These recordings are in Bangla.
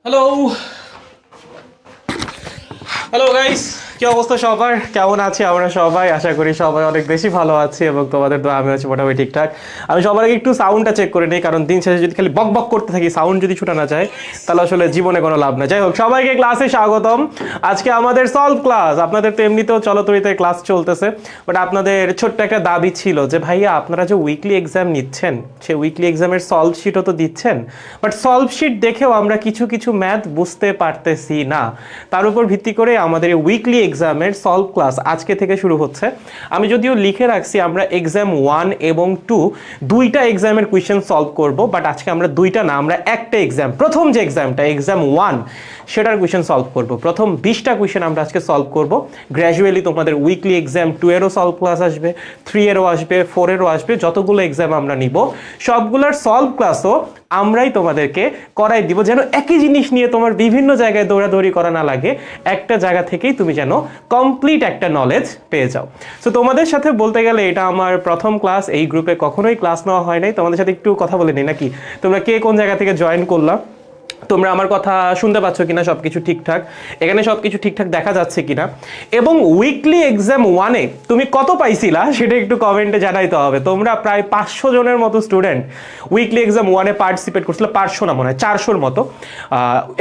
হ্যালো হ্যালো গাইস, কি অবস্থা সবার? কেমন আছি আমরা সবাই? আশা করি সবাই অনেক বেশি ভালো আছি এবং তোমাদের তো আমি আছি মোটামুটি ঠিকঠাক। আমি সবার আগে একটু সাউন্ডটা চেক করে নিই, কারণ দিন শেষে যদি খালি বক বক করতে থাকি, সাউন্ড যদি ছুটা না যায়, তাহলে আসলে জীবনে কোনো লাভ না। যাই হোক, সবাইকে ক্লাসে স্বাগতম। আজকে আমাদের সলভ ক্লাস। আপনাদের তো এমনিতেও চলতরিতে ক্লাস চলতেছে, বাট আপনাদের ছোট্ট একটা দাবি ছিল যে ভাইয়া আপনারা যে উইকলি এক্সাম নিচ্ছেন, সে উইকলি এক্সামের সলভ শিটও তো দিচ্ছেন, বাট সলভ শিট দেখেও আমরা কিছু কিছু ম্যাথ বুঝতে পারতেছি না। তার উপর ভিত্তি করে আমাদের এই উইকলি এক্সামের সলভ ক্লাস আজকে থেকে শুরু হচ্ছে। আমি যদিও লিখে রাখছি আমরা এক্সাম 1 এবং 2 দুইটা এক্সামের কোয়েশ্চেন সলভ করব, বাট আজকে আমরা দুইটা না, আমরা একটা এক্সাম, প্রথম যে এক্সামটা এক্সাম 1 সেটার কোয়েশ্চেন সলভ করব। প্রথম 20টা কোয়েশ্চেন আমরা আজকে সলভ করব। গ্র্যাজুয়ালি তোমাদের উইকলি এক্সাম 2 এরও সলভ ক্লাস আসবে, 3 এরও আসবে, 4 এরও আসবে। যতগুলো এক্সাম আমরা নিব সবগুলোর সলভ ক্লাসও আমরাই তোমাদেরকে করাই দিব, যেন একই জিনিস নিয়ে তোমার বিভিন্ন জায়গায় দৌড়াদৌড়ি করা না লাগে, একটা জায়গা থেকেই তুমি যেন কমপ্লিট একটা নলেজ পেয়ে যাও। সো তোমাদের সাথে বলতে গেলে এটা আমার প্রথম ক্লাস। এই গ্রুপে কখনোই ক্লাস নেওয়া হয় নাই। তোমাদের সাথে একটু কথা বলে নিই নাকি? তোমরা কে কোন জায়গা থেকে জয়েন করলা? তোমরা আমার কথা শুনতে পাচ্ছ কিনা? সবকিছু ঠিকঠাক? এখানে সবকিছু ঠিকঠাক দেখা যাচ্ছে কিনা? এবং উইকলি এক্সাম 1-এ তুমি কত পাইছিলা সেটা একটু কমেন্টে জানাইতে হবে। তোমরা প্রায় 500 জনের মতো স্টুডেন্ট উইকলি এক্সাম 1-এ পার্টিসিপেট করছিল। 500 না, মনে হয় 400-র মতো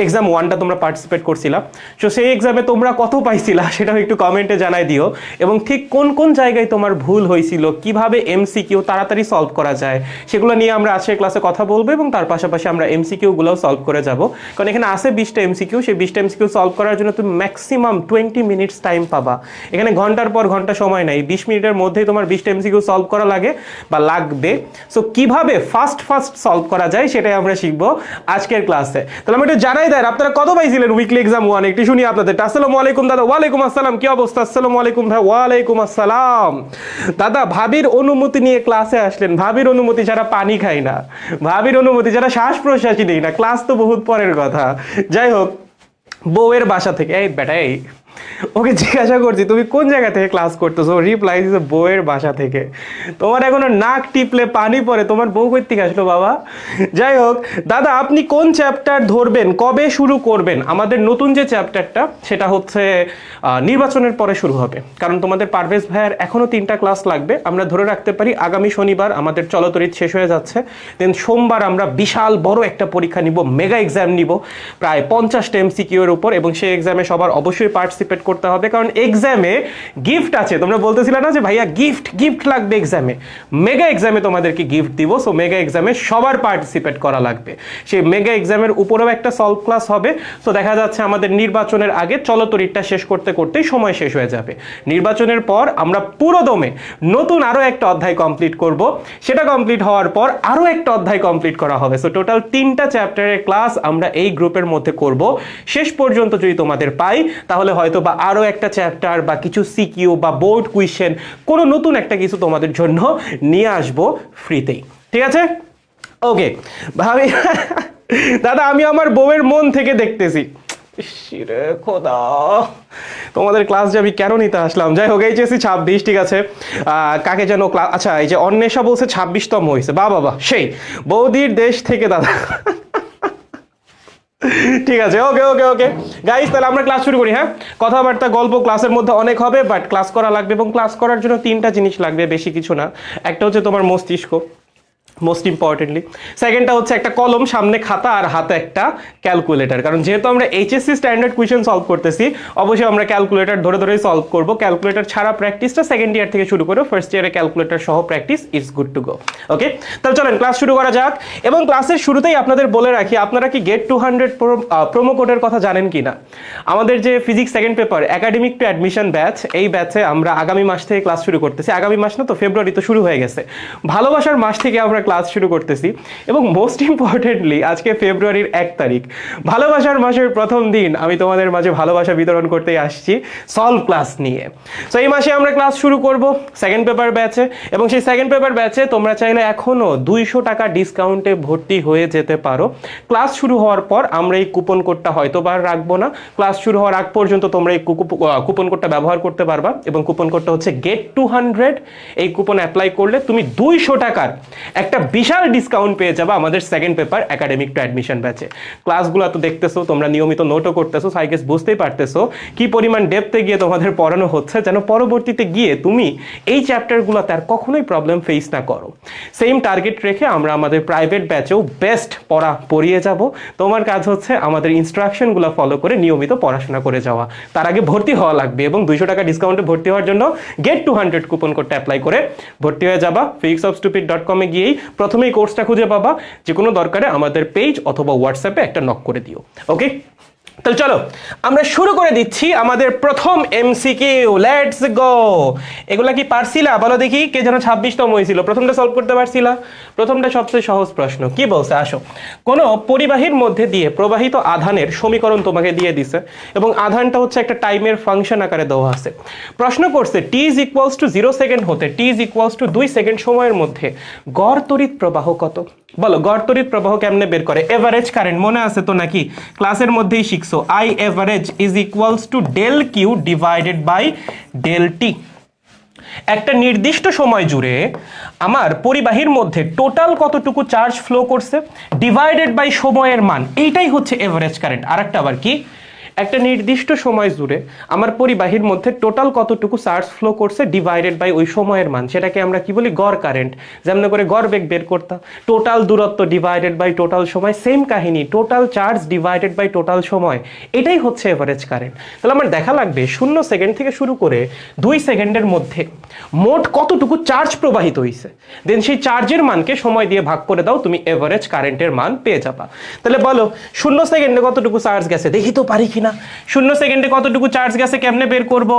এক্সাম 1টা তোমরা পার্টিসিপেট করছিলা। সো সেই এক্সামে তোমরা কত পাইছিলা সেটাও একটু কমেন্টে জানাই দিও। এবং ঠিক কোন কোন জায়গায় তোমার ভুল হয়েছিল, কিভাবে এমসিকিউ তাড়াতাড়ি সলভ করা যায়, সেগুলো নিয়ে আমরা আজকের ক্লাসে কথা বলবো। এবং তার পাশাপাশি আমরা এমসিকিউগুলোও সলভ করে যাব, কারণ এখানে আছে 20টা এমসিকিউ। সেই 20টা এমসিকিউ সলভ করার জন্য তুমি ম্যাক্সিমাম 20 মিনিটস টাইম পাবা। এখানে ঘন্টার পর ঘন্টা সময় নাই, 20 মিনিটের মধ্যেই তোমার 20টা এমসিকিউ সলভ করা লাগে বা লাগবে। সো কিভাবে ফাস্ট সলভ করা যায় সেটাই আমরা শিখবো আজকের ক্লাসে। তাহলে আমি একটু জানাই দেয় আপনারা কত পাইছিলেন উইকলি এক্সাম 1? একটু শুনি আপনাদের। আসসালামু আলাইকুম দাদা। ওয়ালাইকুম আসসালাম, কি অবস্থা? আসসালামু আলাইকুম ভাই। ওয়ালাইকুম আসসালাম দাদা। ভাবির অনুমতি নিয়ে ক্লাসে আসলেন। ভাবির অনুমতি যারা পানি খায় না, ভাবির অনুমতি যারা শ্বাস প্রশ্বাসই নেই না, ক্লাস তো বহুত পরের কথা। যাই হোক, বউয়ের বাসা থেকে, এই বেটা এই ওকে জিজ্ঞাসা করছি তুমি কোন জায়গা থেকে ক্লাস করতেছো, রিপ্লাই দিছে বউয়ের বাসা থেকে। তোমার এখনো নাক টিপলে পানি পড়ে, তোমার বউ কই থেকে আসলো বাবা? যাই হোক দাদা, আপনি কোন চ্যাপ্টার ধরবেন, কবে শুরু করবেন? আমাদের নতুন যে চ্যাপ্টারটা সেটা হচ্ছে নির্বাচনের পরে শুরু হবে, কারণ তোমাদের পারভেজ ভাইয়ের এখনো 3টা ক্লাস লাগবে। আমরা ধরে রাখতে পারি আগামী শনিবার আমাদের চলতরিত শেষ হয়ে যাচ্ছে, দেন সোমবার আমরা বিশাল বড় একটা পরীক্ষা নিব, মেগা এক্সাম নিব প্রায় 50টা এমসিকিউ এর উপর। এবং সেই এক্সামে সবার অবশ্যই পার্টিসিপেট করতে হবে, কারণ এক্সামে গিফট আছে। তোমরা বলতেছিলে না যে ভাইয়া গিফট লাগবে এক্সামে? মেগা এক্সামে তোমাদেরকে গিফট দিব। সো মেগা এক্সামে সবার পার্টিসিপেট করা লাগবে। সেই মেগা এক্সামের উপরেও একটা সলভ ক্লাস হবে। সো দেখা যাচ্ছে আমাদের নির্বাচনের আগে চলতরিটটা শেষ করতে করতেই সময় শেষ হয়ে যাবে। নির্বাচনের পর আমরা পুরো দমে নতুন আরো একটা অধ্যায় কমপ্লিট করব। সেটা কমপ্লিট হওয়ার পর আরো একটা অধ্যায় কমপ্লিট করা হবে। সো টোটাল 3টা চ্যাপ্টারের ক্লাস আমরা এই গ্রুপের মধ্যে করব। শেষ পর্যন্ত যদি তোমাদের পাই, তাহলে হয়তো বা আরো একটা চ্যাপ্টার বা কিছু সিকিউ বা বোর্ড কোয়েশ্চেন, কোনো নতুন একটা কিছু তোমাদের জন্য নিয়ে আসবো ফ্রিতেই। ঠিক আছে? ওকে ভাবি দাদা, আমি আমার বউয়ের মন থেকে দেখতেছি। খোদা, তোমাদের ক্লাস যে আমি কেন নিতে আসলাম। যাই হোক, এইচএসসি 26, ঠিক আছে। কাকে যেন ক্লাস, আচ্ছা এই যে অন্বেষা বলছে 26তম হয়েছে। বাবা সেই বৌদির দেশ থেকে দাদা। ঠিক আছে, ওকে ওকে ওকে গাইস, তাহলে আমরা ক্লাস শুরু করি। হ্যাঁ, কথাবার্তা গল্প ক্লাসের মধ্যে অনেক হবে, বাট ক্লাস করা লাগবে। এবং ক্লাস করার জন্য 3টা জিনিস লাগবে, বেশি কিছু না। একটা হচ্ছে তোমার মস্তিষ্ক, মোস্ট ইম্পর্টেন্টলি। সেকেন্ডটা হচ্ছে একটা কলম, সামনে খাতা, আর হাতে একটা ক্যালকুলেটর। কারণ যেহেতু আমরা এইচএসসি স্ট্যান্ডার্ড কোয়েশ্চেন সলভ করতেছি, অবশ্যই আমরা ক্যালকুলেটর ধরে ধরেই সলভ করব। ক্যালকুলেটর ছাড়া প্র্যাকটিসটা সেকেন্ড ইয়ার থেকে শুরু করো, ফার্স্ট ইয়ারে ক্যালকুলেটর সহ practice is good to go. Okay, তাহলে চলেন ক্লাস শুরু করা যাক। এবং ক্লাসের শুরুতেই আপনাদের বলে রাখি, আপনারা কি গেট 200 প্রোমো কোডের কথা জানেন কি না? আমাদের যে physics second paper academic two admission batch, এই ব্যাচে আমরা আগামী মাস থেকে ক্লাস শুরু করতেছি। আগামী মাস না তো, ফেব্রুয়ারি তো শুরু হয়ে গেছে। ভালোবাসার মাস থেকে আমরা ক্লাস শুরু করতেছি। এবং মোস্ট ইম্পর্টেন্টলি আজকে ফেব্রুয়ারির 1 তারিখ, ভালোবাসার মাসের প্রথম দিন। আমি তোমাদের মাঝে ভালোবাসা বিতরণ করতে আসছি সলভ ক্লাস নিয়ে। সো এই মাসে আমরা ক্লাস শুরু করব সেকেন্ড পেপার ব্যাচে। এবং সেই সেকেন্ড পেপার ব্যাচে তোমরা চাইলে এখনো 200 টাকা ডিসকাউন্টে ভর্তি হয়ে যেতে পারো। ক্লাস শুরু হওয়ার পর আমরা এই কুপন কোডটা হয়তো বা রাখবো না, ক্লাস শুরু হওয়ার আগ পর্যন্ত তোমরা এই কুপন কোডটা ব্যবহার করতে পারবা। এবং কুপন কোডটা হচ্ছে GET200। এই কুপন অ্যাপ্লাই করলে তুমি 200 টাকার একটা একটা বিশাল ডিসকাউন্ট পেয়ে যাবে আমাদের second paper academic two admission ব্যাচে। ক্লাসগুলো তো দেখতেছো, তোমরা নিয়মিত নোটও করতেছো, আই গেস বুঝতেই পারতেছো কি পরিমাণ ডেপথে গিয়ে তোমাদের পড়ানো হচ্ছে, যেন পরবর্তীতে গিয়ে তুমি এই চ্যাপ্টারগুলোতে আর কখনোই প্রবলেম ফেস না করো। সেম টার্গেট রেখে আমরা আমাদের প্রাইভেট ব্যাচেও বেস্ট পড়িয়ে যাব। তোমার কাজ হচ্ছে আমাদের ইনস্ট্রাকশনগুলো ফলো করে নিয়মিত পড়াশোনা করে যাওয়া। তার আগে ভর্তি হওয়া লাগবে এবং 200 টাকা ডিসকাউন্টে ভর্তি হওয়ার জন্য গেট 200 কুপন কোডটা অ্যাপ্লাই করে ভর্তি হয়ে যাবা। physicsofstupid.com এ গিয়েই প্রথমেই কোর্সটা খুঁজে পাবা। যে কোনো দরকারে আমাদের পেজ অথবা হোয়াটসঅ্যাপে একটা নক করে দিও। ওকে, তাহলে চলো আমরা শুরু করে দিচ্ছি আমাদের প্রথম এমসিকিউ। Let's go. এগুলা কি পারছিলা? বলো দেখি, কে যেন 26তম হয়েছিল, প্রথমটা সলভ করতে পারছিলা? প্রথমটা সবচেয়ে সহজ প্রশ্ন। কি বলছে? আসো, কোন পরিবাহীর মধ্যে দিয়ে প্রবাহিত আধানের সমীকরণ তোমাকে দিয়ে দিছে এবং আধানটা হচ্ছে একটা টাইমের ফাংশন আকারে দেওয়া আছে। প্রশ্ন করছে t is equals to 0 second হতে t is equals to 2 second সময়ের মধ্যে গড় তড়িৎ প্রবাহ কত? বলো, গড় তড়িৎ প্রবাহ কেমনে বের করে? এভারেজ কারেন্ট মনে আছে তো নাকি? ক্লাসের মধ্যেই শিখছো। I average is equals to del Q divided by del T। একটা নির্দিষ্ট সময় জুড়ে আমার পরিবাহীর মধ্যে টোটাল কতটুকু চার্জ ফ্লো করছে ডিভাইডেড বাই সময়ের মান, এইটাই হচ্ছে এভারেজ কারেন্ট। আরেকটা আবার কি? একটা নির্দিষ্ট সময় জুড়ে আমার পরিবাহীর মধ্যে টোটাল কতটুকু চার্জ ফ্লো করছে ডিভাইডেড বাই ওই সময়ের মান, সেটাকে আমরা কি বলি? গড় কারেন্ট। যেমন করে গড় বেগ বের করতাম, টোটাল দূরত্ব ডিভাইডেড বাই টোটাল সময়, সেম কাহিনী, total charge divided by total সময়, এটাই হচ্ছে এভারেজ কারেন্ট। তাহলে আমার দেখা লাগবে 0 সেকেন্ড থেকে শুরু করে 2 সেকেন্ডের মধ্যে মোট কতটুকু চার্জ প্রবাহিত হয়েছে, দেন সেই চার্জের মানকে সময় দিয়ে ভাগ করে দাও, তুমি এভারেজ কারেন্টের মান পেয়ে যাবা। তাহলে বলো 0 সেকেন্ডে কতটুকু চার্জ গেছে, দেখি তো পারি কিনা। 0 সেকেন্ডে কতটুকু চার্জ গেছে কেমনে বের করব?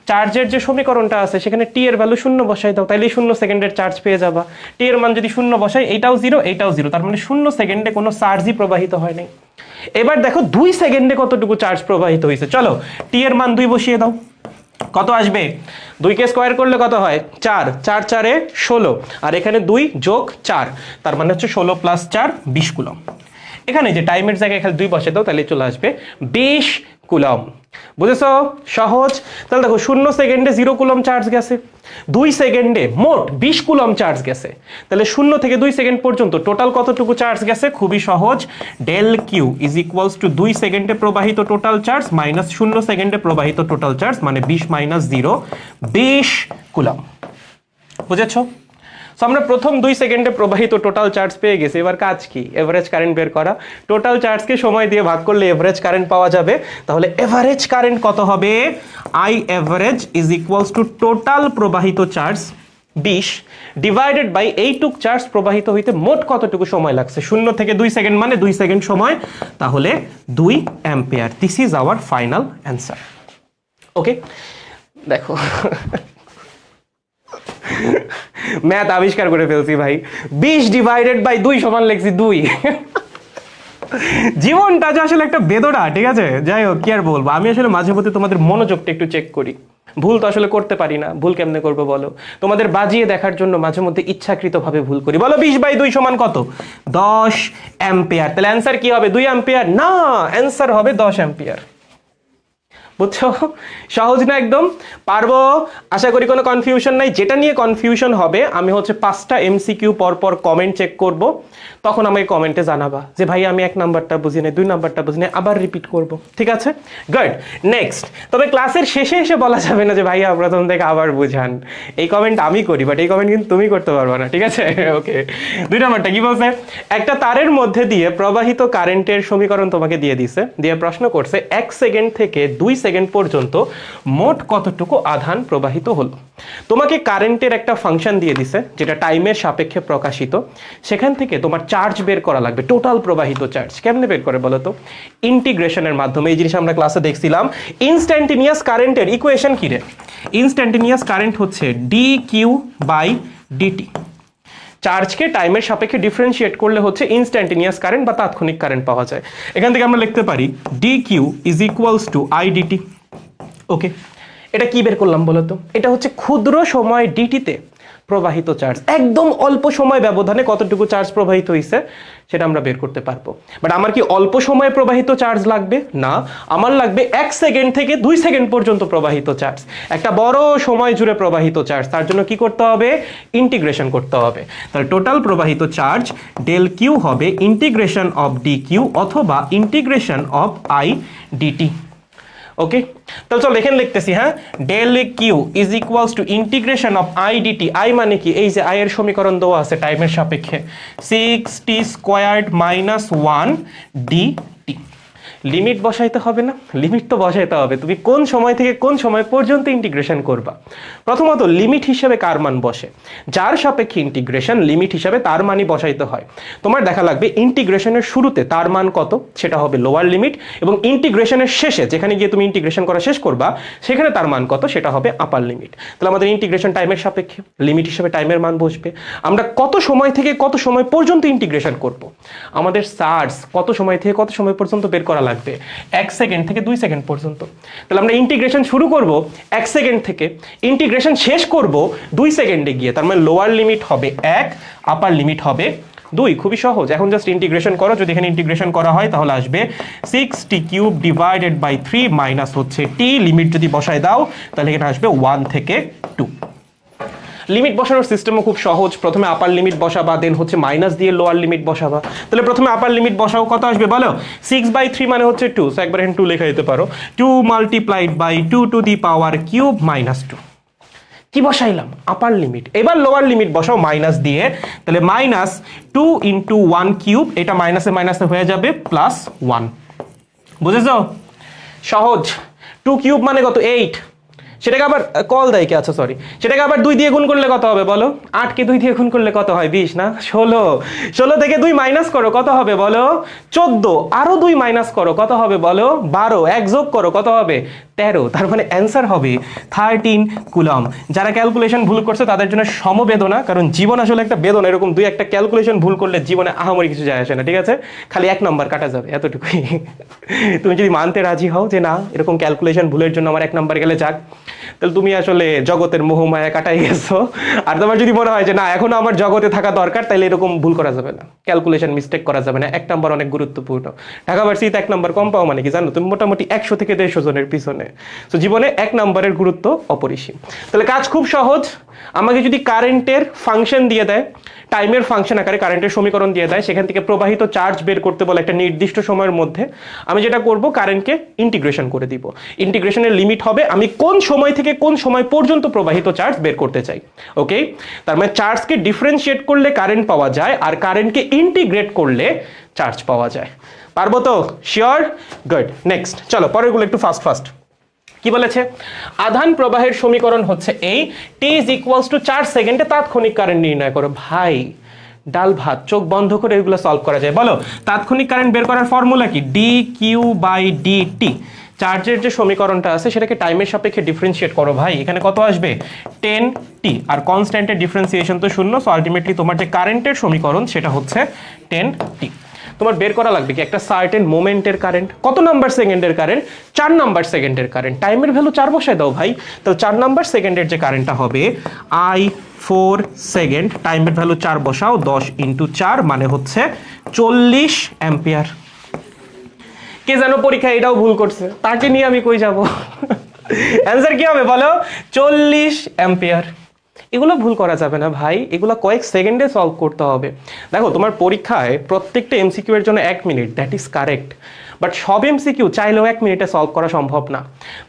চার্জের যে সমীকরণটা আছে সেখানে টি এর ভ্যালু 0 বসাই দাও, তাইলে 0 সেকেন্ডের চার্জ পেয়ে যাবা। টি এর মান যদি 0 বসাই, এইটাও 0 এইটাও 0, তার মানে 0 সেকেন্ডে কোনো চার্জই প্রবাহিত হয় নাই। এবার দেখো 2 সেকেন্ডে কতটুকু চার্জ প্রবাহিত হয়েছে। চলো টি এর মান 2 বসিয়ে দাও, কত আসবে? 2 কে স্কোয়ার করলে কত হয়? 4, 4 4 16, আর এখানে 2 যোগ 4, তার মানে হচ্ছে 16 প্লাস 4 20 কুলম। এখানে যে টাইমের জায়গায় খালি 2 বসে দাও, তাহলে চলে আসবে 20 কুলম। বুঝেছো? সহজ। তাহলে দেখো 0 সেকেন্ডে 0 কুলম চার্জ গেছে, 2 সেকেন্ডে মোট 20 কুলম চার্জ গেছে। তাহলে 0 থেকে 2 সেকেন্ড পর্যন্ত টোটাল কতটুকু চার্জ গেছে? খুবই সহজ, del Q is equals to 2 সেকেন্ডে প্রবাহিত টোটাল চার্জ মাইনাস 0 সেকেন্ডে প্রবাহিত টোটাল চার্জ, মানে 20 মাইনাস 0, 20 কুলম। বুঝেছো? সো আমরা প্রথম 2 সেকেন্ডে প্রবাহিত টোটাল চার্জ পেয়ে গেছি। এবার কাজ কি? এভারেজ কারেন্ট বের করা। টোটাল চার্জকে সময় দিয়ে ভাগ করলে এভারেজ কারেন্ট পাওয়া যাবে। তাহলে এভারেজ কারেন্ট কত হবে? I average is equals two total প্রবাহিত চার্জ 20 ডিভাইডেড বাই এইটুক চার্জ প্রবাহিত হইতে মোট কতটুকু সময় লাগছে। 0 থেকে 2 সেকেন্ড মানে 2 সেকেন্ড সময়, তাহলে 2 ampere. This is our final answer. Okay, দেখো ম্যাথ আবিষ্কার করে ফেলছি ভাই। 20 ডিভাইডেড বাই 2 সমান লিখছি 2। জীবনটা যে আসলে একটা বেদনা, ঠিক আছে? যাই হোক, কি আর বলবো, আমি আসলে মাঝে মধ্যে তোমাদের মনোযোগটা একটু চেক করি। ভুল তো আসলে করতে পারি না, ভুল কেমনে করবো বলো? তোমাদের বাজিয়ে দেখার জন্য মাঝে মধ্যে ইচ্ছাকৃতভাবে ভুল করি। বলো 20 বাই 2 সমান কত? 10 অ্যাম্পিয়ার। তাহলে অ্যান্সার কি হবে? 2 অ্যাম্পিয়ার না, অ্যান্সার হবে 10 অ্যাম্পিয়ার। বুঝছো? সহজ না একদম? পারবো, আশা করি কোনো কনফিউশন নাই। যেটা নিয়ে কনফিউশন হবে, আমি হচ্ছে 5টা এমসিকিউ পর কমেন্ট চেক করব, তখন আমাকে কমেন্টে জানাবা যে ভাই আমি 1 নাম্বারটা বুঝি নাই, 2 নাম্বারটা বুঝি নাই, আবার রিপিট করব। ঠিক আছে? গুড। নেক্সট, তবে ক্লাসের শেষে এসে বলা যাবে না যে ভাইয়া প্রথম থেকে আবার বুঝান। এই কমেন্ট আমি করি, বাট এই কমেন্ট কিন্তু তুমি করতে পারবে না। ঠিক আছে? ওকে, 2 নাম্বারটা কি বলছে? একটা তারের মধ্যে দিয়ে প্রবাহিত কারেন্টের সমীকরণ তোমাকে দিয়ে দিছে, দিয়ে প্রশ্ন করছে 1 সেকেন্ড থেকে 2 সেকেন্ড পর্যন্ত মোট কতটুকু আধান প্রবাহিত হলো। তোমাকে কারেন্টের একটা ফাংশন দিয়ে দিছে যেটা টাইমের সাপেক্ষে প্রকাশিত, সেখান থেকে তোমার চার্জ বের করা লাগবে, টোটাল প্রবাহিত চার্জ। কেমনে বের করে বলো তো? ইন্টিগ্রেশনের মাধ্যমে। এই জিনিস আমরা ক্লাসে দেখছিলাম। ইনস্ট্যান্টেনিয়াস কারেন্টের ইকুয়েশন কি রে? ইনস্ট্যান্টেনিয়াস কারেন্ট হচ্ছে ডি কিউ বাই ডিটি। চার্জকে টাইমের সাপেক্ষে ডিফারেন্সিয়েট করলে হচ্ছে ইনস্ট্যান্টেনিয়াস কারেন্ট বা তাৎক্ষণিক কারেন্ট পাওয়া যায়। এখান থেকে আমরা লিখতে পারি D Q is equals to I DT. Okay, এটা কি বের করলাম বলো তো? এটা হচ্ছে ক্ষুদ্র সময় ডিটিতে প্রবাহিত চার্জ, একদম অল্প সময় ব্যবধানে কতটুকু চার্জ প্রবাহিত হয়েছে সেটা আমরা বের করতে পারবো। বাট আমার কি অল্প সময়ে প্রবাহিত চার্জ লাগবে? না, আমার লাগবে 1 সেকেন্ড থেকে 2 সেকেন্ড পর্যন্ত প্রবাহিত চার্জ, একটা বড় সময় জুড়ে প্রবাহিত চার্জ। তার জন্য কি করতে হবে? ইন্টিগ্রেশন করতে হবে। তাহলে টোটাল প্রবাহিত চার্জ ডেল কিউ হবে ইন্টিগ্রেশন অফ ডি কিউ অথবা integration of I DT. Okay, তাহলে চল এখানে লিখতেছি, হ্যাঁ, del Q is equals to integration of I DT. I মানে কি? এই যে আই এর সমীকরণ দেওয়া আছে টাইমের সাপেক্ষে, 6t² - 1 dt। লিমিট বসাইতে হবে না? লিমিট তো বসাইতে হবে। তুমি কোন সময় থেকে কোন সময় পর্যন্ত ইন্টিগ্রেশন করবা? প্রথমত লিমিট হিসেবে কার মান বসে? যার সাপেক্ষে ইন্টিগ্রেশন, লিমিট হিসেবে তার মানই বসাইতে হয়। তোমার দেখা লাগবে ইন্টিগ্রেশনের শুরুতে তার মান কত, সেটা হবে লোয়ার লিমিট, এবং ইন্টিগ্রেশনের শেষে যেখানে গিয়ে তুমি ইন্টিগ্রেশন করা শেষ করবা সেখানে তার মান কত, সেটা হবে আপার লিমিট। তাহলে আমাদের ইন্টিগ্রেশন টাইমের সাপেক্ষে, লিমিট হিসেবে টাইমের মান বসবে। আমরা কত সময় থেকে কত সময় পর্যন্ত ইন্টিগ্রেশন করব? আমাদের চার্জ কত সময় থেকে কত সময় পর্যন্ত বের করা লাগবে? 1 সেকেন্ড থেকে 2 সেকেন্ড পর্যন্ত। তাহলে আমরা ইন্টিগ্রেশন শুরু করব 1 সেকেন্ড থেকে, ইন্টিগ্রেশন শেষ করব 2 সেকেন্ডে গিয়ে। তার মানে লোয়ার লিমিট হবে 1, আপার লিমিট হবে 2। খুবই সহজ। এখন জাস্ট ইন্টিগ্রেশন করো। যদি এখানে ইন্টিগ্রেশন করা হয় তাহলে আসবে 6t³ ডিভাইডেড বাই 3 মাইনাস হচ্ছে t, লিমিট যদি বসায় দাও তাহলে এখানে আসবে 1 থেকে 2। লিমিট বসানোর সিস্টেমও খুব সহজ। প্রথমে আপার লিমিট বসাবা, দেন হচ্ছে মাইনাস দিয়ে লোয়ার লিমিট বসাবা। তাহলে প্রথমে আপার লিমিট বসাও, কত আসবে বলো? 6/3 মানে হচ্ছে 2, সো একবার এখানে 2 লেখা দিতে পারো। 2 multiplied by 2 to the power cube minus 2। কি বসাইলাম? Upper limit. এবার লোয়ার লিমিট বসাও মাইনাস দিয়ে, তাহলে মাইনাস 2 ইন্টু 1 কিউব, এটা মাইনাসে মাইনাসে হয়ে যাবে প্লাস 1। বুঝেছো? সহজ। 2 কিউব মানে কত? 8। সেটাকে আবার কল দেয় কি? আচ্ছা সরি, সেটাকে আবার 2 দিয়ে গুণ করলে কত হবে বলো? 8 কে 2 দিয়ে গুণ করলে কত হয়? 20 না? 16। 16 থেকে 2 মাইনাস করো, কত হবে বলো? 14। আরো 2 মাইনাস করো, কত হবে বলো? 12। 1 যোগ করো, কত হবে? 13। তার মানে অ্যান্সার হবে 13 কুলম। যারা ক্যালকুলেশন ভুল করছে তাদের জন্য সমবেদনা, কারণ জীবন আসলে একটা বেদনা। এরকম 2-1টা ক্যালকুলেশন ভুল করলে জীবনে আহামরি কিছু যায় আসে না, ঠিক আছে? খালি 1 নাম্বার কাটা যাবে, এতটুকুই। তুমি যদি মানতে রাজি হও যে না, এরকম ক্যালকুলেশন ভুলের জন্য আমার 1 নাম্বার গেলে যাক, তাহলে তুমি আসলে জগতের মোহমায়া কাটাই গেছো। আর তোমার যদি মনে হয় যে না, এখনো আমার জগতে থাকা দরকার, তাহলে এরকম ভুল করা যাবে না, ক্যালকুলেশন মিস্টেক করা যাবে না। 1 নাম্বার অনেক গুরুত্বপূর্ণ। ঢাকা ভার্সিটিতে 1 নাম্বার কম পাও মানে কি জানো? তুমি মোটামুটি 100 থেকে 150 জনের পিছনে। তো জীবনে 1 নাম্বারের গুরুত্ব অপরিসীম। তাহলে কাজ খুব সহজ। আমাকে যদি কারেন্টের ফাংশন দিয়ে দেয়, টাইমের ফাংশন আকারে কারেন্টের সমীকরণ দিয়ে দেয়, সেখান থেকে প্রবাহিত চার্জ বের করতে বলে একটা নির্দিষ্ট সময়ের মধ্যে, আমি যেটা করব কারেন্টকে ইন্টিগ্রেশন করে দিব। ইন্টিগ্রেশনের লিমিট হবে আমি কোন সময় থেকে কোন সময় পর্যন্ত প্রবাহিত চার্জ বের করতে চাই। ওকে, তার মানে চার্জকে ডিফারেন্সিয়েট করলে কারেন্ট পাওয়া যায়, আর কারেন্টকে ইন্টিগ্রেট করলে চার্জ পাওয়া যায়। পারবো তো? শিওর? গুড। নেক্সট চলো পরেরগুলো একটু ফাস্ট। কি বলেছে? আধান প্রবাহের সমীকরণ হচ্ছে এই, t ইজ ইকুয়ালস টু 4 সেকেন্ডে তাৎক্ষণিক কারেন্ট নির্ণয় করো। ভাই ডাল ভাত, চোখ বন্ধ করে এগুলো সলভ করা যায়। বলো তাৎক্ষণিক কারেন্ট বের করার ফর্মুলা কি? dq/dt। চার্জের যে সমীকরণটা আছে সেটাকে টাইমের সাপেক্ষে ডিফারেন্সিয়েট করো। ভাই এখানে কত আসবে? 10t। আর কনস্ট্যান্টের ডিফারেন্সিয়েশন তো 0, সো আলটিমেটলি তোমার যে কারেন্টের সমীকরণ সেটা হচ্ছে 10t। তোমার বের করা লাগবে কি একটা সার্টেন মোমেন্টের কারেন্ট। কত নাম্বার সেকেন্ডের কারেন্ট? 4 নাম্বার সেকেন্ডের কারেন্ট। টাইমের ভ্যালু 4 বসায় দাও ভাই। তো 4 নাম্বার সেকেন্ডের যে কারেন্টটা হবে I4 সেকেন্ড, টাইমের ভ্যালু 4 বসাও, 10 ইন্টু 4 মানে হচ্ছে 40 অ্যাম্পিয়ার। কে যেন পরীক্ষা এটাও ভুল করছে, তাকে নিয়ে আমি কই যাব? অ্যান্সার কি হবে বলো? 40 অ্যাম্পিয়ার। এগুলো ভুল করা যাবে না ভাই, এগুলো কয়েক সেকেন্ডে সলভ করতে হবে। দেখো তোমার পরীক্ষায় প্রত্যেকটা এমসিকিউ এর জন্য 1 minute, that is correct. But সব এমসিকিউ চাইলেও 1 মিনিটে সলভ করা সম্ভব না।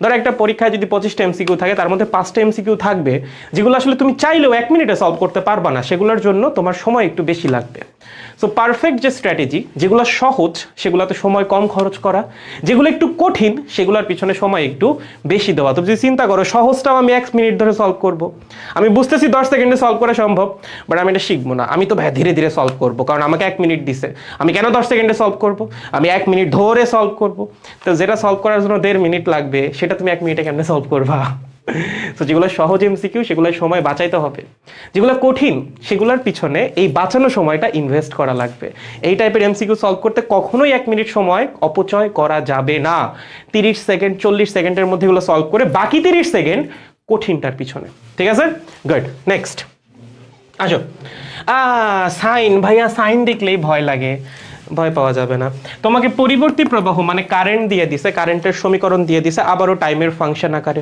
ধরো একটা পরীক্ষায় যদি 25টা এমসিকিউ থাকে, তার মধ্যে 5টা এমসিকিউ থাকবে যেগুলো আসলে তুমি চাইলেও 1 মিনিটে সলভ করতে পারবা না, সেগুলোর জন্য তোমার সময় একটু বেশি লাগবে। সো পারফেক্ট যে স্ট্র্যাটেজি, যেগুলো সহজ সেগুলোতে সময় কম খরচ করা, যেগুলো একটু কঠিন সেগুলোর পিছনে সময় একটু বেশি দেওয়া। তুমি যদি চিন্তা করো সহজটাও আমি 1 মিনিট ধরে সলভ করব, আমি বুঝতেছি 10 সেকেন্ডে সলভ করা সম্ভব, বাট আমি এটা শিখবো না। আমি তো ভাই ধীরে ধীরে সলভ করবো, কারণ আমাকে 1 মিনিট দিছে। আমি কেন 10 সেকেন্ডে সলভ করব? আমি 1 মিনিট ধরে সলভ করব। তো যেটা সলভ করার জন্য 1.5 মিনিট লাগবে, সেটা তুমি 1 মিনিটে কেমনে সলভ করবা? তো যেগুলো সহজ এমসিকিউ সেগুলোর সময় বাঁচাইতে হবে, যেগুলো কঠিন সেগুলোর পিছনে এই বাঁচানো সময়টা ইনভেস্ট করা লাগবে। এই টাইপের এমসিকিউ সলভ করতে কখনোই 1 মিনিট সময় অপচয় করা যাবে না। 30 সেকেন্ড 40 সেকেন্ডের মধ্যে এগুলো সলভ করে বাকি 30 সেকেন্ড কঠিনটার পিছনে। ঠিক আছে? গুড। নেক্সট আসো সাইন, ভাইয়া সাইন দেখলেই ভয় লাগে, ভয় পাওয়া যাবে না। তোমাকে পরিবর্তী প্রবাহ মানে কারেন্ট দিয়ে দিছে, কারেন্টের সমীকরণ দিয়ে দিছে, আবারও টাইমের ফাংশন আকারে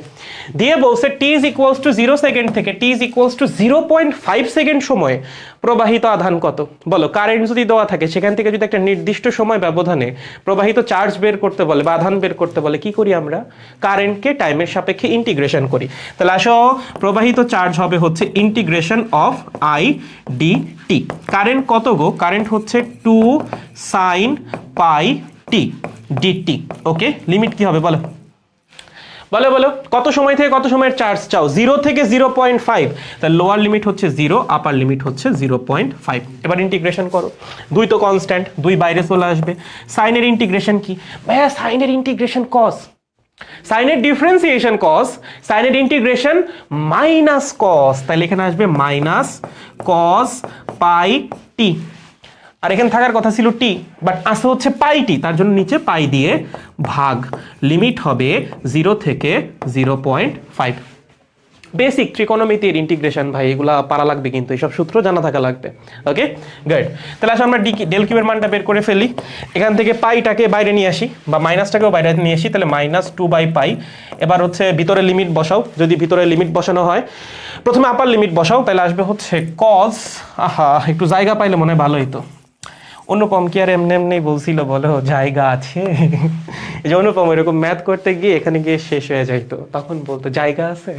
দিয়ে বলছে টি ইজ ইকুয়ালস টু 0 সেকেন্ড থেকে টি ইজ ইকুয়ালস টু 0.5 সেকেন্ড সময়ে প্রবাহিত আধান কত? বলো, কারেন্ট যদি দেওয়া থাকে সেখান থেকে যদি একটা নির্দিষ্ট সময় ব্যবধানে প্রবাহিত চার্জ বের করতে বলে বা আধান বের করতে বলে, কি করি আমরা? কারেন্টকে টাইমের সাপেক্ষে ইন্টিগ্রেশন করি। তাহলে আসো, প্রবাহিত চার্জ হবে হচ্ছে integration of I D T. Current কত গো? কারেন্ট হচ্ছে 2 sin pi t dt। ওকে, লিমিট কি হবে বলো? বলো বলো, কত সময় থেকে কত সময়ের চার্জ চাও? 0 থেকে 0.5। তাহলে লোয়ার লিমিট হচ্ছে 0, আপার লিমিট হচ্ছে 0.5। এবার ইন্টিগ্রেশন করো, দুই তো কনস্ট্যান্ট, দুই বাইরে চলে আসবে। সাইনের ইন্টিগ্রেশন কি ভাইয়া? সাইনের ইন্টিগ্রেশন কস। সাইনের ডিফারেন্সিয়েশন কস, সাইনের ইন্টিগ্রেশন মাইনাস কস। তাহলে এখানে আসবে মাইনাস কস পাই টি। আর এখানে থাকার কথা ছিল টি, বাট আসে হচ্ছে পাই টি, তার জন্য নিচে পাই দিয়ে ভাগ। লিমিট হবে 0 থেকে 0.5। বেসিক ত্রিকোণমিতির ইন্টিগ্রেশন ভাই, এগুলা পারা লাগবে, কিন্তু এইসব সূত্র জানা থাকা লাগবে। Okay good. তাহলে আসলে আমরা ডেল কিউবের মানটা বের করে ফেলি। এখান থেকে পাইটাকে বাইরে নিয়ে আসি বা মাইনাসটাকেও বাইরে নিয়ে আসি, তাহলে -2/পাই। এবার হচ্ছে ভিতরে লিমিট বসাও, যদি ভিতরে লিমিট বসানো হয়, প্রথমে আপার লিমিট বসাও, তাহলে আসবে হচ্ছে কস, একটু জায়গা পাইলে মনে হয় ভালোই তো। অনুপম কি আর এমনি এমনি বলছিল বলো জায়গা আছে? এই যে অনুপম এরকম ম্যাথ করতে গিয়ে এখানে গিয়ে শেষ হয়ে যাইতো, তখন বলতো জায়গা আছে।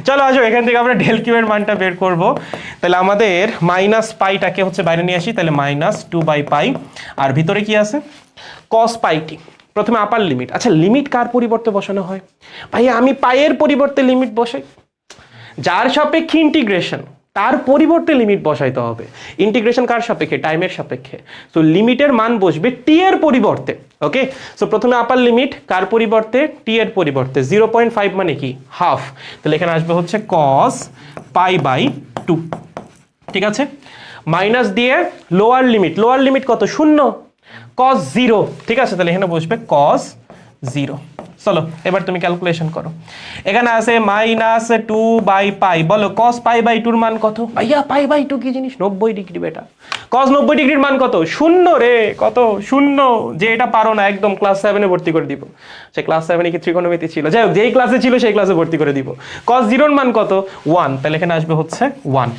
চলো আসো, এখান থেকে আমরা ডেল কিউবের মানটা বের করব। তাহলে আমাদের মাইনাস পাইটাকে হচ্ছে বাইরে নিয়ে আসি, তাহলে -2/পাই। আর ভিতরে কি আছে? কস পাই টি। প্রথমে আপার লিমিট। আচ্ছা, লিমিট কার পরিবর্তে বসানো হয় ভাই? আমি পাইয়ের পরিবর্তে লিমিট বসাই। যার সাপেক্ষে ইন্টিগ্রেশন তার পরিবর্তে লিমিট বসাইতে হবে। ইন্টিগ্রেশন কার সাপেক্ষে? টাইমের সাপেক্ষে। সো লিমিটের মান বসবে টি এর পরিবর্তে। ওকে, সো প্রথমে আপার লিমিট কার পরিবর্তে? টি এর পরিবর্তে। 0.5 মানে কি? হাফ। তাহলে এখানে আসবে হচ্ছে cos π/2। ঠিক আছে, মাইনাস দিয়ে লোয়ার লিমিট। লোয়ার লিমিট কত? 0। cos 0। ঠিক আছে, তাহলে এখানে বসবে cos 0। চলো এবার তুমি ক্যালকুলেশন করো। এখানে আছে -2/পাই। বলো cos π/2 এর মান কত? ভাইয়া π/2 কি জিনিস? 90 ডিগ্রি বেটা। cos 90 ডিগ্রির মান কত? 0 রে। কত? 0। যে এটা পারো না একদম ক্লাস 7 এ ভর্তি করে দিব। সে ক্লাস 7 এ কি ত্রিকোণমিতি ছিল? যাই হোক, যেই ক্লাসে ছিল সেই ক্লাসে ভর্তি করে দিব। cos 0 এর মান কত? 1। তাহলে এখানে আসবে হচ্ছে 1।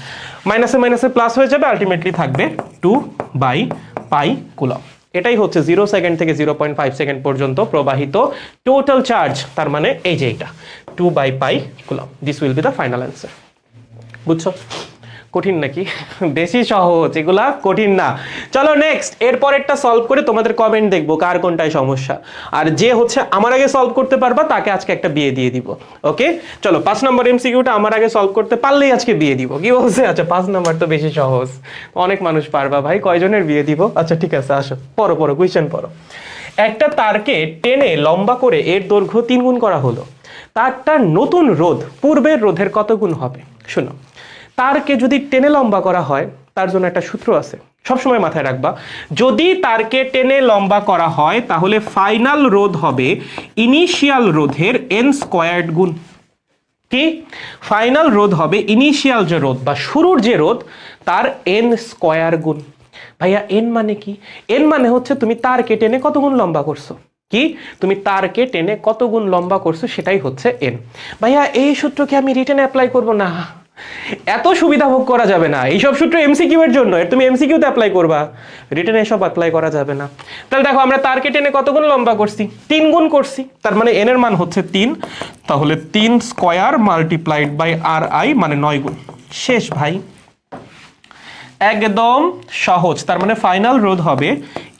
মাইনাসে মাইনাসে প্লাস হয়ে যাবে, আলটিমেটলি থাকবে 2/পাই কুলম। এটাই হচ্ছে 0 সেকেন্ড থেকে 0.5 সেকেন্ড পর্যন্ত প্রবাহিত টোটাল চার্জ। তার মানে এই যে এটা 2/পাই coulomb. This will be the final answer. বুঝছো? কঠিন নাকি? বেশি সহজ, এগুলা কঠিন না। চলো নেক্সট, এরপরেরটা সলভ করে তোমাদের কমেন্ট দেখবো কার কোনটায় সমস্যা। আর যে হচ্ছে আমার আগে সলভ করতে পারবা তাকে আজকে একটা বিয়ে দিয়ে দিব। ওকে চলো, 5 নম্বর এমসিকিউটা আমার আগে সলভ করতে পারলেই আজকে বিয়ে দিব। কি বলছে? আচ্ছা 5 নাম্বার তো বেশি সহজ, অনেক মানুষ পারবা ভাই। কয়জনের বিয়ে দিব? আচ্ছা ঠিক আছে, আসো পড়ো পড়ো, কোয়েশ্চেন পড়ো। একটা তারকে টেনে লম্বা করে এর দৈর্ঘ্য 3 গুণ করা হলো। তারটার নতুন রোধ পূর্বের রোধের কত গুণ হবে? শোনো, তারকে যদি টেনে লম্বা করা হয় তার জন্য একটা সূত্র আছে, সবসময় মাথায় রাখবা। যদি তারকে টেনে লম্বা করা হয় তাহলে ফাইনাল রোধ হবে ইনিশিয়াল রোধের n² গুণ। কি? ফাইনাল রোধ হবে ইনিশিয়াল যে রোধ বা শুরুর যে রোধ তার n² গুণ। ভাইয়া n মানে কি? n মানে হচ্ছে তুমি তারকে টেনে কত গুণ লম্বা করছো। কি? তুমি তারকে টেনে কত গুণ লম্বা করছো, সেটাই হচ্ছে n। ভাইয়া এই সূত্রকে আমি রিটেনে অ্যাপ্লাই করব না, এত সুবিধা ভোগ করা যাবে না। এইসব সূত্র এমসিকিউ এর জন্য, তুমি এমসিকিউতে অ্যাপ্লাই করবা, রিটেনে এসব অ্যাপ্লাই করা যাবে না। তাহলে দেখো, আমরা তারকে টেনে কত গুণ লম্বা করছি? 3 গুণ করছি। তার মানে n এর মান হচ্ছে 3। তাহলে 3² মাল্টিপ্লাইড বাই ri মানে 9 গুণ। শেষ ভাই, একদম সহজ। তার মানে ফাইনাল রোধ হবে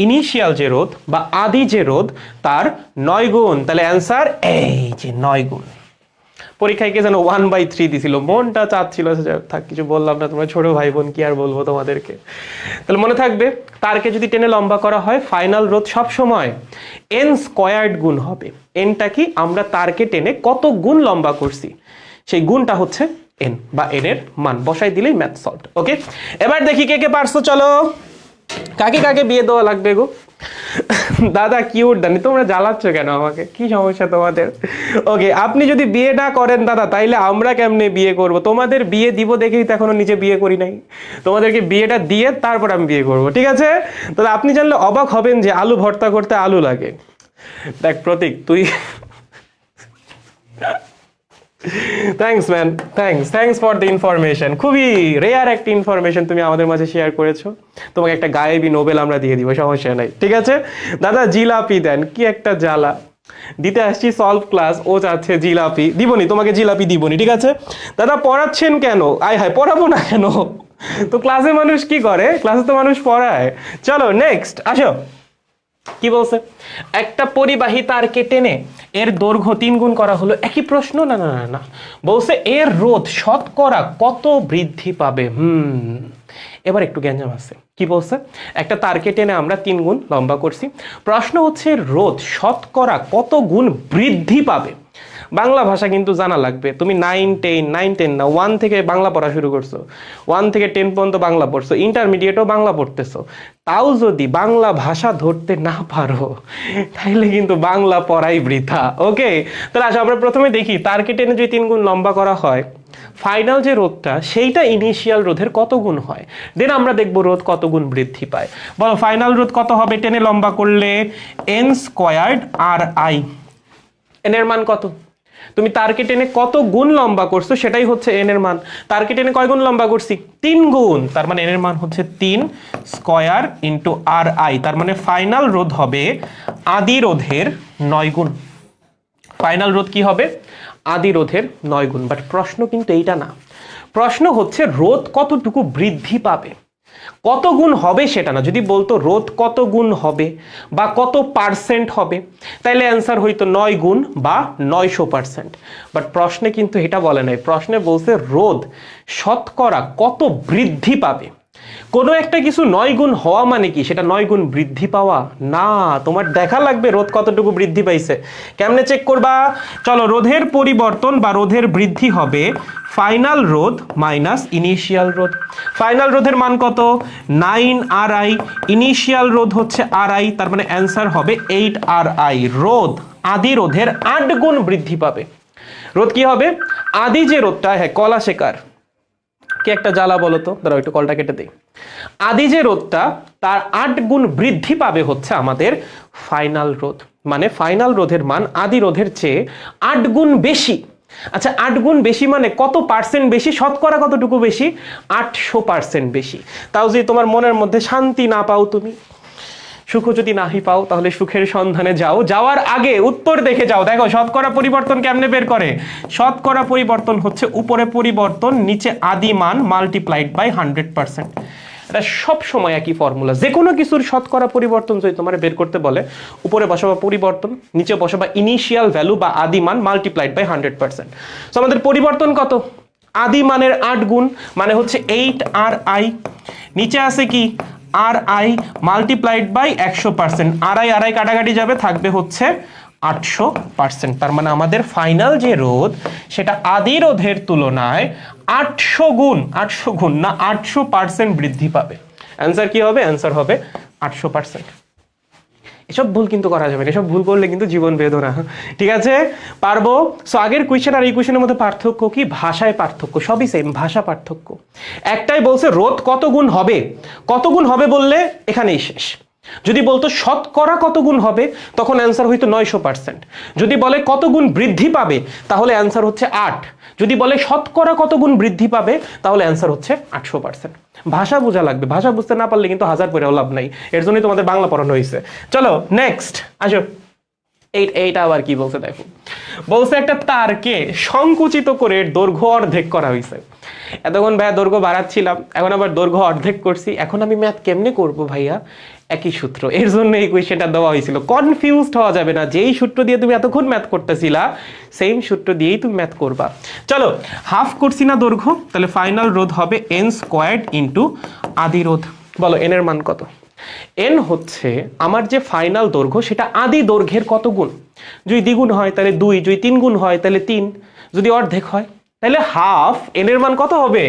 ইনিশিয়াল যে রোধ বা আদি যে রোধ তার 9 গুণ। তাহলে অ্যান্সার এই যে 9 গুণ। পরীক্ষায় কে যেন 1/3 দিছিল, মনটা চাচ্ছিল। থাক, কিছু বললাম না, তোমরা ছোট ভাই বোন, কি আর বলবো তোমাদেরকে। তাহলে মনে থাকবে, তারকে যদি টেনে লম্বা করা হয় ফাইনাল রোধ সব সময় n² গুণ হবে। nটা কি? আমরা তারকে টেনে কত গুণ লম্বা করছি, সেই গুণটা হচ্ছে n বা n এর মান বসাই দিলেই ম্যাথ সলভড। ওকে, এবার দেখি কে কে পারছো। চলো, কাকে কাকে বিয়ে দেওয়া লাগবে গো? দাদা কিউট দানি, তোমরা জ্বালাচ্ছ কেন আমাকে, কি সমস্যা তোমাদের? ওকে, আপনি যদি বিয়ে না করেন দাদা, তাইলে আমরা কেমনে বিয়ে করব? তোমাদের বিয়ে দিব দেখেই তো এখনো নিজে বিয়ে করি নাই। তোমাদেরকে বিয়েটা দিয়ে তারপর আমি বিয়ে করব, ঠিক আছে? তাহলে আপনি জানলে অবাক হবেন যে আলু ভর্তা করতে আলু লাগে। দেখ প্রতীক, তুই thanks man, thanks for the information. খুবই রেয়ার একটা ইনফরমেশন তুমি আমাদের মাঝে শেয়ার করেছো। তোমাকে একটা গায়েবী নোবেল আমরা দিয়ে দিব, সমস্যা নাই, ঠিক আছে? দাদা জিলাপি দেন, কি একটা জ্বালা। দিতে আসছি সলভ ক্লাস, ও চাচ্ছে জিলাপি দিবনি, তোমাকে জিলাপি দিবনি, ঠিক আছে? দাদা পড়াচ্ছেন কেন? আয় হায়, পড়াবো না কেন? তো ক্লাসে মানুষ কি করে? ক্লাসে তো মানুষ পড়ায়। চলো নেক্সট আসো। কি বলছে? একটা পরিবাহী তারকে টেনে এর দৈর্ঘ্য 3 গুণ করা হলো, একই প্রশ্ন? না না না না, বলছে এর রোধ শতকরা কত বৃদ্ধি পাবে। এবার একটু গ্যাঞ্জাম আছে। কি বলছে? একটা তারকে টেনে আমরা 3 গুণ লম্বা করছি, প্রশ্ন হচ্ছে রোধ শতকরা কত গুণ বৃদ্ধি পাবে। বাংলা ভাষা কিন্তু জানা লাগবে। তুমি 9 10 না 1 থেকে বাংলা পড়া শুরু করছো, 1 থেকে 10 পর্যন্ত বাংলা পড়ছো, ইন্টারমিডিয়েটও বাংলা পড়তেছো, তাও যদি বাংলা ভাষা ধরতে না পারো তাইলে কিন্তু বাংলা পড়াই বৃথা। ওকে, তাহলে আসো আমরা প্রথমে দেখি তারকে টেনে যদি 3 গুণ লম্বা করা হয়, ফাইনাল যে রোধটা সেইটা ইনিশিয়াল রোধের কত গুণ হয়, দেন আমরা দেখবো রোধ কত গুণ বৃদ্ধি পায়। বলো ফাইনাল রোধ কত হবে টেনে লম্বা করলে? n squared R I. N এর মান কত? তুমি তারকে টেনে কত গুণ লম্বা করছো সেটাই হচ্ছে এন এর মান। তারকে টেনে কয় গুণ লম্বা করছি? 3 গুণ, তার মানে এন এর মান হচ্ছে 3 স্কয়ার ইন্টু আর আই। তার মানে ফাইনাল রোধ হবে আদি রোধের 9 গুণ। ফাইনাল রোধ কি হবে? আদি রোধের 9 গুণ। বাট প্রশ্ন কিন্তু এইটা না, প্রশ্ন হচ্ছে রোধ কতটুকু বৃদ্ধি পাবে, কত গুণ হবে সেটা না। যদি বলতো রোধ কত গুণ হবে বা কত পার্সেন্ট হবে, তাইলে অ্যান্সার হইতো 9 গুণ বা 900%। বাট প্রশ্নে কিন্তু এটা বলে নাই, প্রশ্নে বলছে রোধ শতকরা কত বৃদ্ধি পাবে। কোনো একটা কিছু 9 গুণ হওয়া মানে কি সেটা 9 গুণ বৃদ্ধি পাওয়া না, তোমার দেখা লাগবে রোধ কতটুকু বৃদ্ধি পাইছে। কেমনে চেক করবা? চলো, রোধের পরিবর্তন বা রোধের বৃদ্ধি হবে ফাইনাল রোধ মাইনাস ইনিশিয়াল রোধ। ফাইনাল রোধের মান কত? 9 আর আই, ইনিশিয়াল রোধ হচ্ছে আর আই, তার মানে অ্যান্সার হবে 8 আর আই। রোধ আদি রোধের 8 গুণ বৃদ্ধি পাবে। রোধ কি হবে? আদি যে রোধটা, হ্যাঁ কলা শেখার কি একটা জ্বালা বলো তো, দাঁড়াও একটু কলটা কেটে দেই। আদি যে রোধটা তার 8 গুণ বৃদ্ধি পাবে হচ্ছে আমাদের ফাইনাল রোধ, মানে ফাইনাল রোধের মান আদি রোধের চেয়ে 8 গুণ বেশি। আচ্ছা 8 গুণ বেশি মানে কত পার্সেন্ট বেশি? শতকরা কতটুকু বেশি? 800% বেশি। তাও যদি তোমার মনের মধ্যে শান্তি না পাও, তুমি সুখ যদি নাহি পাও, তাহলে সুখের সন্ধানে যাও, যাওয়ার আগে উত্তর দেখে যাও। দেখো শতকরা পরিবর্তন কেমনে বের করে? শতকরা পরিবর্তন হচ্ছে উপরে পরিবর্তন নিচে আদি মান মাল্টিপ্লাইড বাই 100%। এটা সব সময় একই ফর্মুলা। যে কোনো কিছুর শতকরা পরিবর্তন যদি তোমার বের করতে বলে, উপরে বসাবা পরিবর্তন, নিচে বসাবা ইনিশিয়াল ভ্যালু বা আদি মান মাল্টিপ্লাইড বাই 100%। তো আমাদের পরিবর্তন কত? আদি মানের 8 গুণ, মানে হচ্ছে 8 আর আই, নিচে আছে কি R I multiplied by 100%। R I কাটাকাটি যাবে, থাকবে হচ্ছে 800%। তার মানে আমাদের ফাইনাল যে রোধ সেটা আদি রোধের তুলনায় 800 গুণ না 800% বৃদ্ধি পাবে। অ্যান্সার কি হবে? অ্যান্সার হবে 800%। এসব ভুল কিন্তু করা যাবে না, এসব ভুল করলে কিন্তু জীবন বেদনা। ঠিক আছে, পারবো? সো আগের কোয়েশ্চেন আর এই কোয়েশ্চেনের মধ্যে পার্থক্য কি? ভাষায় পার্থক্য, সবই সেম, ভাষা পার্থক্য। একটাই বলছে রোধ কত গুণ হবে, কত গুণ হবে বললে এখানেই শেষ। যদি বলতো শতকরা কত গুণ হবে, তখন অ্যান্সার হইতো 900%। যদি বলে কত গুণ বৃদ্ধি পাবে, তাহলে অ্যান্সার হচ্ছে 8। যদি বলে শতকরা কত গুণ বৃদ্ধি পাবে, তাহলে অ্যান্সার হচ্ছে 800%। ভাষা বোঝা লাগবে, ভাষা বুঝতে না পারলে কিন্তু 1000 পড়েও লাভ নাই। এর জন্যই তোমাদের বাংলা পড়ানো হয়েছে। চলো নেক্সট আসো। এইটা আবার কি বলছে দেখো, বলছে একটা তারকে সংকুচিত করে দৈর্ঘ্য অর্ধেক করা হয়েছে। এতক্ষণ ভাইয়া দৈর্ঘ্য বাড়াচ্ছিলাম, এখন আবার দৈর্ঘ্য অর্ধেক করছি, এখন আমি ম্যাথ কেমনে করব ভাইয়া? একই সূত্র, এর জন্য এই কোয়েশ্চেনটা দেওয়া হয়েছিল। কনফিউজড হওয়া যাবে না, যেই সূত্র দিয়ে তুমি এতক্ষণ ম্যাথ করতেছিলা সেম সূত্র দিয়েই তুমি ম্যাথ করবা। চলো, হাফ করছি না দৈর্ঘ্য, তাহলে ফাইনাল রোধ হবে n স্কয়ার্ড ইন্টু আদি রোধ। বলো n এর মান কত? n হচ্ছে আমার যে ফাইনাল দৈর্ঘ্য সেটা আদি দৈর্ঘ্যের কত গুণ। যদি দ্বিগুণ হয় তাহলে 2, যদি 3 গুণ হয় তাহলে 3, যদি অর্ধেক হয় তাহলে হাফ। n এর মান কত হবে?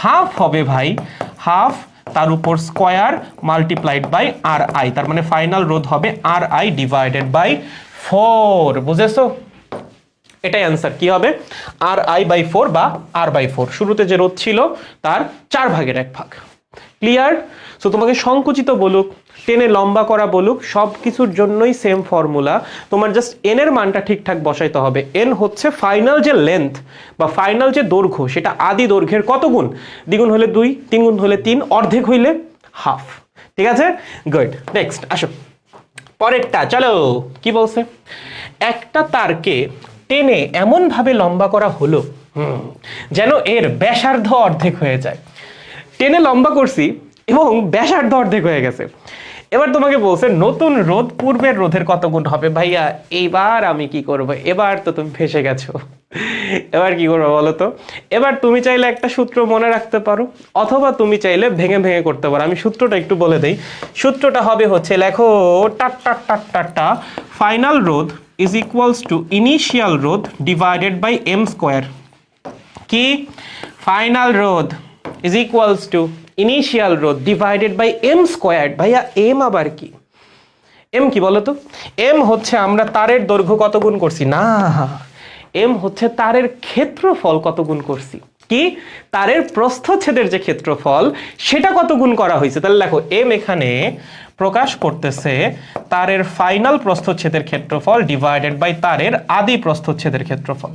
হাফ হবে ভাই, হাফ তার উপর square multiplied by R I, তার মানে ফাইনাল রোধ হবে আর আই ডিভাইডেড বাই 4। বুঝেছো? এটাই অ্যান্সার। কি হবে? আর আই বাই 4 বা আর বাই 4। শুরুতে যে রোধ ছিল তার 4 ভাগের 1 ভাগ। ক্লিয়ার? সো তোমাকে সংকুচিত বলুক, টেনে লম্বা করা বলুক, সব কিছুর জন্যই সেম ফর্মুলা। তোমার জাস্ট এন এর মানটা ঠিকঠাক বসাইতে হবে। এন হচ্ছে ফাইনাল যে লেন্থ বা ফাইনাল যে দৈর্ঘ্য, সেটা আদি দৈর্ঘ্যের কত গুণ? দ্বিগুণ হলে 2, 3 গুণ হলে 3, অর্ধেক হইলে হাফ। ঠিক আছে? গুড। নেক্সট আসো পরেরটা। চলো, কি বলছে? একটা তারকে টেনে এমন ভাবে লম্বা করা হলো যেন এর ব্যাসার্ধ অর্ধেক হয়ে যায়। টেনে লম্বা করছি এবং ব্যাসার্ধ অর্ধেক হয়ে গেছে। এবার তোমাকে বলছে নতুন রোধ পূর্বের রোধের কত গুণ হবে। ভাইয়া এইবার আমি কি করব? এবার তো তুমি ফেসে গেছো। এবার কি করবো বলো তো? এবার তুমি চাইলে একটা সূত্র মনে রাখতে পারো, অথবা তুমি চাইলে ভেঙে ভেঙে করতে পারো। আমি সূত্রটা একটু বলে দেই। সূত্রটা হবে হচ্ছে, লেখো টা ফাইনাল রোধ ইজ ইকুয়ালস টু ইনিশিয়াল রোধ ডিভাইডেড বাই এম স্কোয়ার। কি? ফাইনাল রোধ ইজ ইকুয়ালস টু ইনিশিয়াল রোধ ডিভাইডেড বাই এম স্কোয়ার্ড। ভাইয়া এম আবার কি? এম কি বলো তো? এম হচ্ছে আমরা তারের দৈর্ঘ্য কত গুণ করছি না, এম হচ্ছে তারের ক্ষেত্রফল কত গুণ করছি। কি? তারের প্রস্থচ্ছেদের যে ক্ষেত্রফল সেটা কত গুণ করা হয়েছে। তাহলে দেখো এম এখানে প্রকাশ করতেছে তারের ফাইনাল প্রস্থচ্ছেদের ক্ষেত্রফল ডিভাইডেড বাই তারের আদি প্রস্থচ্ছেদের ক্ষেত্রফল।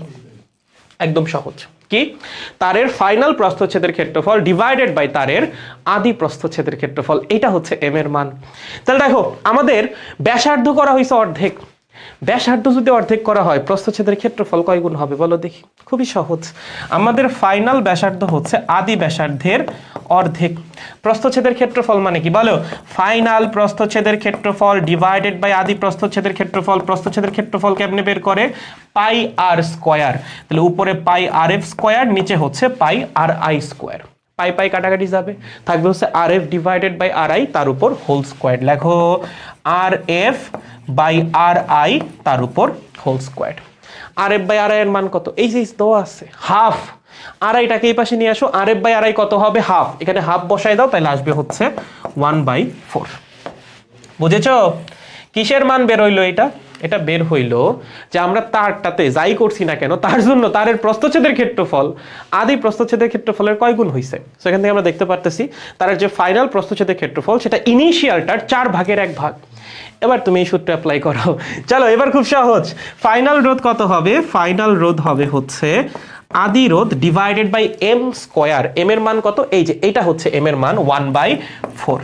একদম সহজ। কি? তারের ফাইনাল প্রস্থচ্ছেদের ক্ষেত্রফল ডিভাইডেড বাই তারের আদি প্রস্থচ্ছেদের ক্ষেত্রফল। এটা হচ্ছে এম এর মান। তাহলে দেখো আমাদের ব্যাসার্ধ করা হয়েছে অর্ধেক। ব্যাসার্ধ যদি অর্ধেক করা হয় প্রস্থচ্ছেদের ক্ষেত্রফল কয় গুণ হবে বলো দেখি? খুবই সহজ। আমাদের ফাইনাল ব্যাসার্ধ হচ্ছে আদি ব্যাসার্ধের অর্ধেক। প্রস্থচ্ছেদের ক্ষেত্রফল মানে কি বলো? ফাইনাল প্রস্থচ্ছেদের ক্ষেত্রফল ডিভাইডেড বাই আদি প্রস্থচ্ছেদের ক্ষেত্রফল। প্রস্থচ্ছেদের ক্ষেত্রফল কেমনে বের করে? পাই আর স্কোয়ার। তাহলে উপরে পাই আর এফ স্কোয়ার, নিচে হচ্ছে পাই আর আই স্কোয়ার। পাই পাই কাটাকাটি যাবে, থাকবে হচ্ছে R F divided by R I তার উপর হোল স্কোয়ার। লেখো R F by R I তার উপর whole square. R F by R I এর মান কত? এই যে দেওয়া আছে হাফ। আর আইটাকে এই পাশে নিয়ে আসো। আর এফ বাই আর আই কত হবে? হাফ। এখানে হাফ বসাই দাও, তাহলে আসবে হচ্ছে 1/4। বুঝেছো? কিসের মান বের হইলো এটা? এটা বের হইলো যে আমরা তারটাতে যাই করছি না কেন তার জন্য তারের প্রস্থচ্ছেদের ক্ষেত্রফল আদি প্রস্থচ্ছেদের ক্ষেত্রফলের কয় গুণ হইছে। সো এখান থেকে আমরা দেখতে পারতেছি তারের যে ফাইনাল প্রস্থচ্ছেদের ক্ষেত্রফল সেটা ইনিশিয়ালটার 4 ভাগের 1 ভাগ। এবার তুমি এই সূত্র অ্যাপ্লাই করো। চলো এবার খুব সহজ। ফাইনাল রোধ কত হবে? ফাইনাল রোধ হবে হচ্ছে আদি রোধ divided by M square. M এর মান কত? এই যে এটা হচ্ছে এম এর মান 1/4।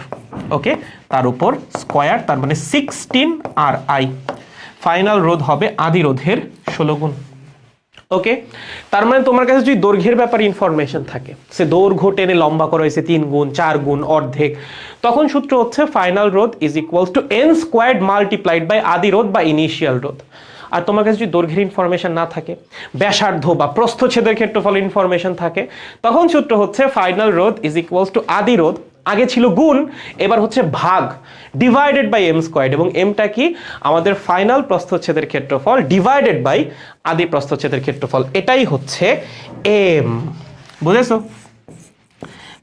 ওকে, তার উপর স্কোয়ার, তার মানে 16 আর আই। ফাইনাল রোধ হবে আদি রোধের 16 গুণ। ওকে, তার মানে তোমার কাছে যদি দৈর্ঘ্যের ব্যাপারে ইনফরমেশন থাকে, সে দৈর্ঘ্য টেনে লম্বা করা হয়েছে 3 গুণ 4 গুণ অর্ধেক, তখন সূত্র হচ্ছে ফাইনাল রোধ is equals to N squared multiplied by আদি রোধ বা ইনিশিয়াল রোধ। আর তোমার কাছে যদি দৈর্ঘ্যের ইনফরমেশন না থাকে, ব্যাসার্ধ বা প্রস্থচ্ছেদের ক্ষেত্রফল ইনফরমেশন থাকে, তখন সূত্র হচ্ছে ফাইনাল রোধ ইজ ইকুয়ালস টু আদি রোধ, আগে ছিল গুণ এবার হচ্ছে ভাগ, ডিভাইডেড বাই এম স্কোয়ার্ড। এবং এমটা কি? আমাদের ফাইনাল প্রস্থচ্ছেদের ক্ষেত্রফল ডিভাইডেড বাই আদি প্রস্থচ্ছেদের ক্ষেত্রফল। এটাই হচ্ছে এম। বুঝেছো?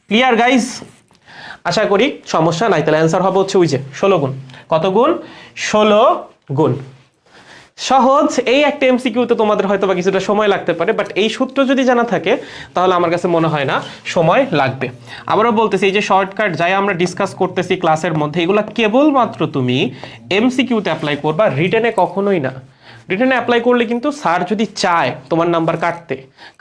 Clear guys? আশা করি সমস্যা নাই। তাহলে অ্যান্সার হবে হচ্ছে ওই যে 16 গুণ। কত গুণ? 16 গুণ। সহজ। এই একটা এমসিকিউতে তোমাদের হয়তো বা কিছুটা সময় লাগতে পারে, বাট এই সূত্র যদি জানা থাকে তাহলে আমার কাছে মনে হয় না সময় লাগবে। আবারও বলতেছি, এই যে শর্টকাট যাই আমরা ডিসকাস করতেছি ক্লাসের মধ্যে, এগুলো কেবলমাত্র তুমি এমসিকিউতে অ্যাপ্লাই করবা, রিটেনে কখনোই না। রিটেনে অ্যাপ্লাই করলে কিন্তু স্যার যদি চায় তোমার নাম্বার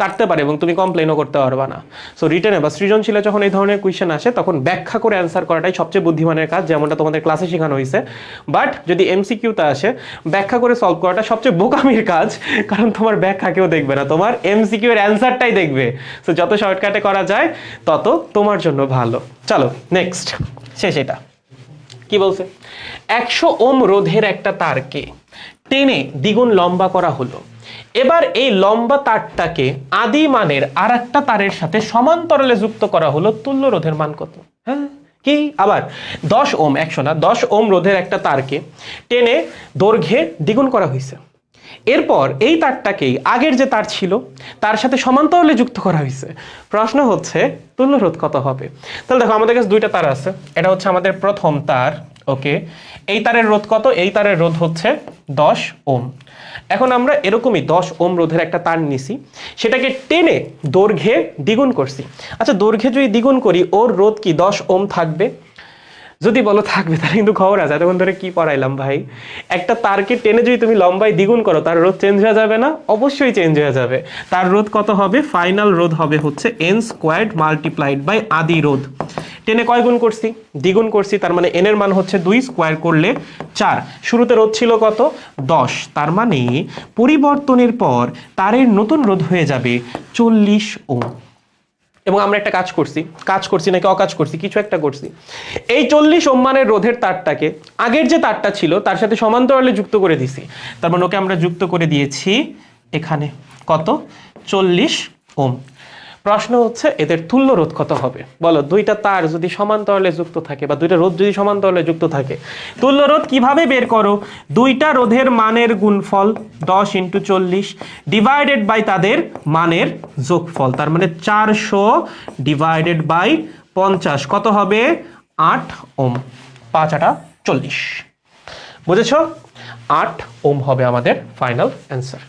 কাটতে পারে এবং তুমি কমপ্লেনও করতে পারবা না। সো রিটেনে বা সৃজনশীলে যখন এই ধরনের কোয়েশ্চেন আসে তখন ব্যাখ্যা করে অ্যান্সার করাটাই সবচেয়ে বুদ্ধিমানের কাজ, যেমনটা তোমাদের ক্লাসে শেখানো হয়েছে। বাট যদি এমসিকিউতে আসে, ব্যাখ্যা করে সলভ করাটা সবচেয়ে বোকামির কাজ, কারণ তোমার ব্যাখ্যা কেউ দেখবে না, তোমার এমসিকিউ এর অ্যান্সারটাই দেখবে। সো যত শর্টকাটে করা যায় তত তোমার জন্য ভালো। চলো নেক্সট, শেষ। এটা কি বলছে? 100 ওম রোধের একটা তারকে টেনে দ্বিগুণ লম্বা করা হলো। এবার এই লম্বা তারটাকে আদি মানের আর একটা তারের সাথে সমান্তরালে যুক্ত করা হলো। তুল্য রোধের মান কত? হ্যাঁ কি? আবার 10 ওম, 100 না, 10 ওম রোধের একটা তারকে টেনে দৈর্ঘ্যে দ্বিগুণ করা হয়েছে। এরপর এই তারটাকেই আগের যে তার ছিল তার সাথে সমান্তরালে যুক্ত করা হয়েছে। প্রশ্ন হচ্ছে তুল্য রোধ কত হবে। তাহলে দেখো আমাদের কাছে দুইটা তার আছে, এটা হচ্ছে আমাদের প্রথম তার। ওকে, এই তারের রোধ কত? এই তারের রোধ হচ্ছে 10 ওম। এখন আমরা এরকমই 10 ওম রোধের একটা তার নিছি, সেটাকে টেনে দৈর্ঘ্যে দ্বিগুণ করছি। আচ্ছা, দৈর্ঘ্যে যদি দ্বিগুণ করি ওর রোধ কি 10 ওম থাকবে? যদি বলো থাকবে, তাহলে কিন্তু খবর আছে, এতক্ষণ ধরে কি পড়াইলাম ভাই। একটা তারকে টেনে যদি তুমি লম্বায় দ্বিগুণ করো তার রোধ চেঞ্জ হয়ে যাবে না? অবশ্যই চেঞ্জ হয়ে যাবে। তার রোধ কত হবে? ফাইনাল রোধ হবে হচ্ছে n স্কোয়ার্ড মাল্টিপ্লাইড বাই আদি রোধ। টেনে কয় গুণ করছি? দ্বিগুণ করছি, তার মানে n এর মান হচ্ছে 2, স্কোয়ার করলে 4। শুরুতে রোধ ছিল কত? 10, তার মানে পরিবর্তনের পর তারের নতুন রোধ হয়ে যাবে 40 ওম। এবং আমরা একটা কাজ করছি নাকি অকাজ করছি, কিছু একটা করছি। এই 40 ওম মানের রোধের তারটাকে আগের যে তারটা ছিল তার সাথে সমান্তরালে যুক্ত করে দিছি। তার মানে ওকে আমরা যুক্ত করে দিয়েছি এখানে কত? 40 ওম। প্রশ্ন হচ্ছে এদের তুল্য রোধ কত হবে? বলো, দুইটা তার যদি সমান্তরালে যুক্ত থাকে বা দুইটা রোধ যদি সমান্তরালে যুক্ত থাকে, তুল্য রোধ কিভাবে বের করো? দুইটা রোধের মানের গুণফল 10 × 40 ডিভাইডেড বাই তাদের মানের যোগফল, তার মানে 400 ডিভাইডেড বাই 50 কত হবে? 8 ওম। 5 × 8 = 40। বুঝেছো? 8 ওম হবে আমাদের ফাইনাল অ্যান্সার।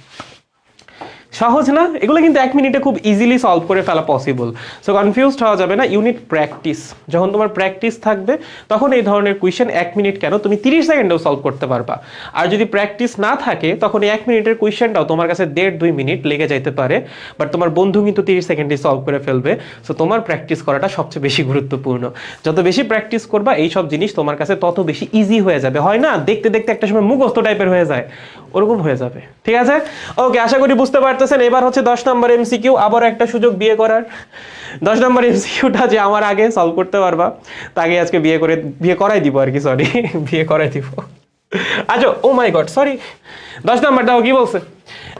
সহজ না? এগুলো কিন্তু 1 মিনিটে খুব ইজিলি সলভ করে ফেলা পসিবল। সো কনফিউজড হওয়া যাবে না, ইউনিট প্র্যাকটিস। যখন তোমার প্র্যাকটিস থাকবে তখন এই ধরনের কোয়েশ্চেন 1 মিনিট কেন, তুমি 30 সেকেন্ডেও সলভ করতে পারবা। আর যদি প্র্যাকটিস না থাকে তখন এই 1 মিনিটের কোয়েশ্চেনটাও তোমার কাছে 1.5-2 মিনিট লেগে যাইতে পারে, বাট তোমার বন্ধু কিন্তু 30 সেকেন্ডে সলভ করে ফেলবে। সো তোমার প্র্যাকটিস করাটা সবচেয়ে বেশি গুরুত্বপূর্ণ। যত বেশি প্র্যাকটিস করবা এই সব জিনিস তোমার কাছে তত বেশি ইজি হয়ে যাবে। হয় না, দেখতে দেখতে একটা সময় মুখস্থ টাইপের হয়ে যায়, ওরকম হয়ে যাবে। ঠিক আছে? ওকে, আশা করি বুঝতে পারতেছেন। এবার হচ্ছে 10 নম্বর এমসিকিউ, আবার একটা সুযোগ বিয়ে করার। 10 নম্বর এমসিকিউটা যে আমার আগে সলভ করতে পারবা তাকে আজকে বিয়ে করাই দিব আর কি, সরি বিয়ে করাই দিব। আচ্ছা, ও মাই গড, সরি। 10 নম্বরটাও কি বলছে?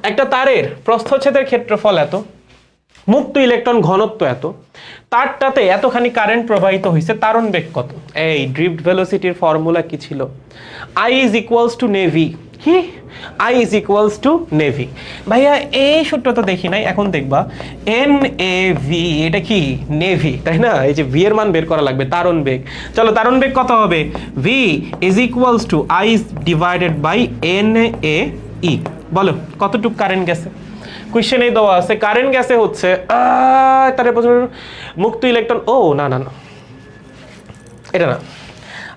একটা তারের প্রস্থচ্ছেদের ক্ষেত্রফল এত, মুক্ত ইলেকট্রন ঘনত্ব এত, তারটাতে এতখানি কারেন্ট প্রবাহিত হয়েছে, তারণ বেগ কত? এই ড্রিফট ভেলোসিটির ফর্মুলা কি ছিল? I is equals to navy. কি? I is equals to navy. ভাইয়া এই সূত্র তো দেখি নাই, এখন দেখবা NAV, এটা কি? নেভি, তাই না? এই যে ভি এর মান বের করা লাগবে, তারণ বেগ। চলো, তারণ বেগ কত হবে? V is equals to I divided by NAE। বলো কতটুক কারেন্ট গেছে? কোয়েশ্চেনেই দেওয়া আছে কারেন্ট গেছে হচ্ছে তার মুক্ত ইলেকট্রন। ও না না না, এটা না,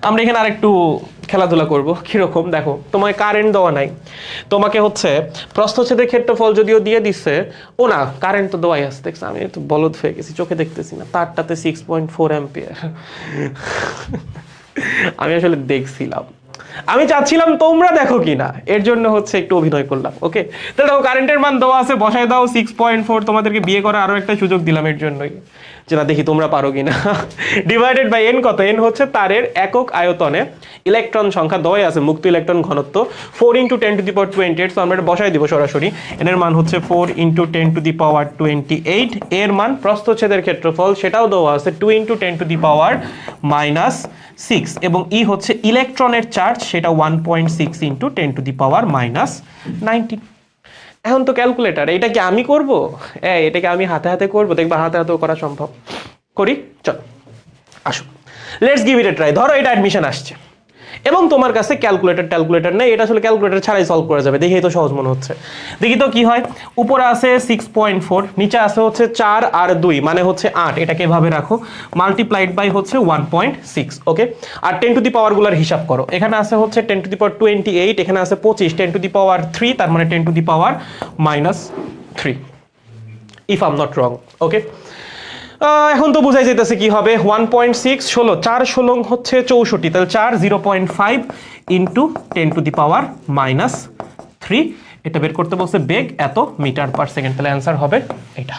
আমরা এখানে আরেকটু খেলাধুলা করব। কিরকম? দেখো, তোমায় কারেন্ট দেওয়া নাই, তোমাকে হচ্ছে প্রস্থচ্ছেদের ক্ষেত্রফল যদিও দিয়ে দিচ্ছে। ও না, কারেন্ট তো দেওয়াই আছে। দেখছো, আমি একটু বলদ হয়ে গেছি, চোখে দেখতেছি না। তারটাতে 6.4 অ্যাম্পিয়ার। আমি আসলে দেখছিলাম, আমি চাচ্ছিলাম তোমরা দেখো কিনা, এর জন্য হচ্ছে একটু অভিনয় করলাম। ওকে, তাহলে দেখো কারেন্টের মান দেওয়া আছে, বসায় দাও 6.4। তোমাদেরকে বিয়ে করা আরো একটা সুযোগ দিলাম এর জন্যই, যে না দেখি তোমরা পারো কিনা। ডিভাইডেড বাই এন কত? এন হচ্ছে তারের একক আয়তনে ইলেকট্রন সংখ্যা দেওয়া আছে, মুক্ত ইলেকট্রন ঘনত্ব 4 × 10⁻28। তো আমরা এটা বসাই দিব সরাসরি। এন এর মান হচ্ছে 4 × 10⁻28। এর মান প্রস্থচ্ছেদের ক্ষেত্রফল, সেটাও দেওয়া আছে 2 × 10⁻⁻6। এবং ই হচ্ছে ইলেকট্রনের চার্জ, সেটা 1.6 × 10⁻⁻19। এখন তো ক্যালকুলেটার, এটা কি আমি করব? এটাকে আমি হাতে হাতে করবো? দেখবা হাতে হাতেও করা সম্ভব। করি, চলো আসো, let's give it A try. ধরো এটা অ্যাডমিশন আসছে এবং তোমার কাছে ক্যালকুলেটর নেই, এটা আসলে ক্যালকুলেটর ছাড়াই সলভ করা যাবে। দেখি, তো সহজ মনে হচ্ছে। দেখি তো কি হয়। উপরে আছে 6.4, নিচে আছে হচ্ছে 4 আর 2 মানে হচ্ছে 8। এটাকে এভাবে রাখো, মাল্টিপ্লাইড বাই হচ্ছে 1.6। ওকে, আর 10 টু দি পাওয়ার গুলার হিসাব করো। এখানে আছে হচ্ছে 10⁻28, এখানে আছে 25, 10⁻3, তার মানে 10⁻³ if I am not wrong. Okay, এখন তো বোঝাই যেতেছে কি হবে। 1.6 16, 4 16 হচ্ছে 64, তাহলে 4 0.5 × 10⁻³ এটা বের করতে বলছে। বেগ এত মিটার পার সেকেন্ড, তাহলে অ্যান্সার হবে এটা।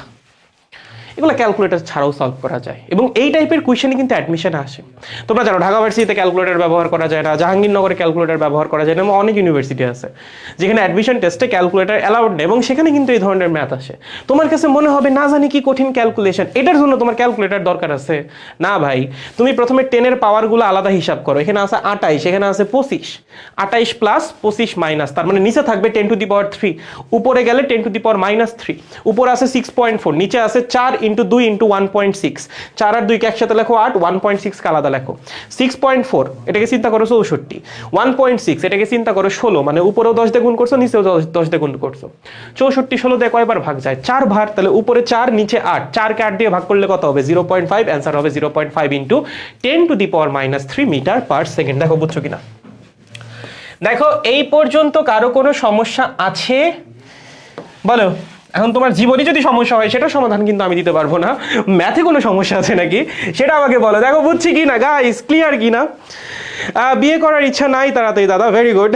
এগুলো ক্যালকুলেটর ছাড়াও সলভ করা যায় এবং এই টাইপের কোয়েশ্চেনই কিন্তু অ্যাডমিশনে আসে। তোমরা জানো ঢাকা ভার্সিটিতে ক্যালকুলেটর ব্যবহার করা যায় না, জাহাঙ্গীরনগরে ক্যালকুলেটর ব্যবহার করা যায় না, এবং অনেক ইউনিভার্সিটি আছে যেখানে অ্যাডমিশন টেস্টে ক্যালকুলেটর অ্যালাউড নেই এবং সেখানে কিন্তু এই ধরনের ম্যাথ আসে। তোমার কাছে মনে হবে না জানি কি কঠিন ক্যালকুলেশন, এটার জন্য তোমার ক্যালকুলেটর দরকার আছে? না ভাই, তুমি প্রথমে 10 এর পাওয়ারগুলো আলাদা হিসাব করো। এখানে আছে 28, এখানে আছে 25, 28 প্লাস 25 মাইনাস, তার মানে নিচে থাকবে 10 টু দি পাওয়ার 3, উপরে গেলে 10 টু দি পাওয়ার -3, উপরে আছে 6.4, নিচে আছে 4 × 2 × 1.6, 4 আর 2 কে একসাথে লেখো 8, 1.6 কে আলাদা লেখো। 6.4 এটাকে চিন্তা করো 64, 1.6 এটাকে চিন্তা করো 16, মানে উপরেও 10 দিয়ে গুণ করছো, নিচেও 10 দিয়ে গুণ করছো। 64 16 দিয়ে কয়বার ভাগ যায়? 4 বার, তাহলে উপরে 4 নিচে 8, 4 কে 8 দিয়ে ভাগ করলে কত হবে? 0.5, অ্যান্সার হবে 0.5 × 10 to the power -3 metre per second. দেখো বুঝছো কিনা? দেখো এই পর্যন্ত কারো কোনো সমস্যা আছে বলো? এখন তোমার জীবনে যদি সমস্যা হয় সেটা সমাধান কিন্তু আমি দিতে পারবো না। ম্যাথে কোনো সমস্যা আছে নাকি সেটা আমাকে বলো। দেখো বুঝছি কি না গাইস, ক্লিয়ার কি না? বিয়ে করার ইচ্ছা নাই তাড়াতাড়ি দাদা, ভেরি গুড।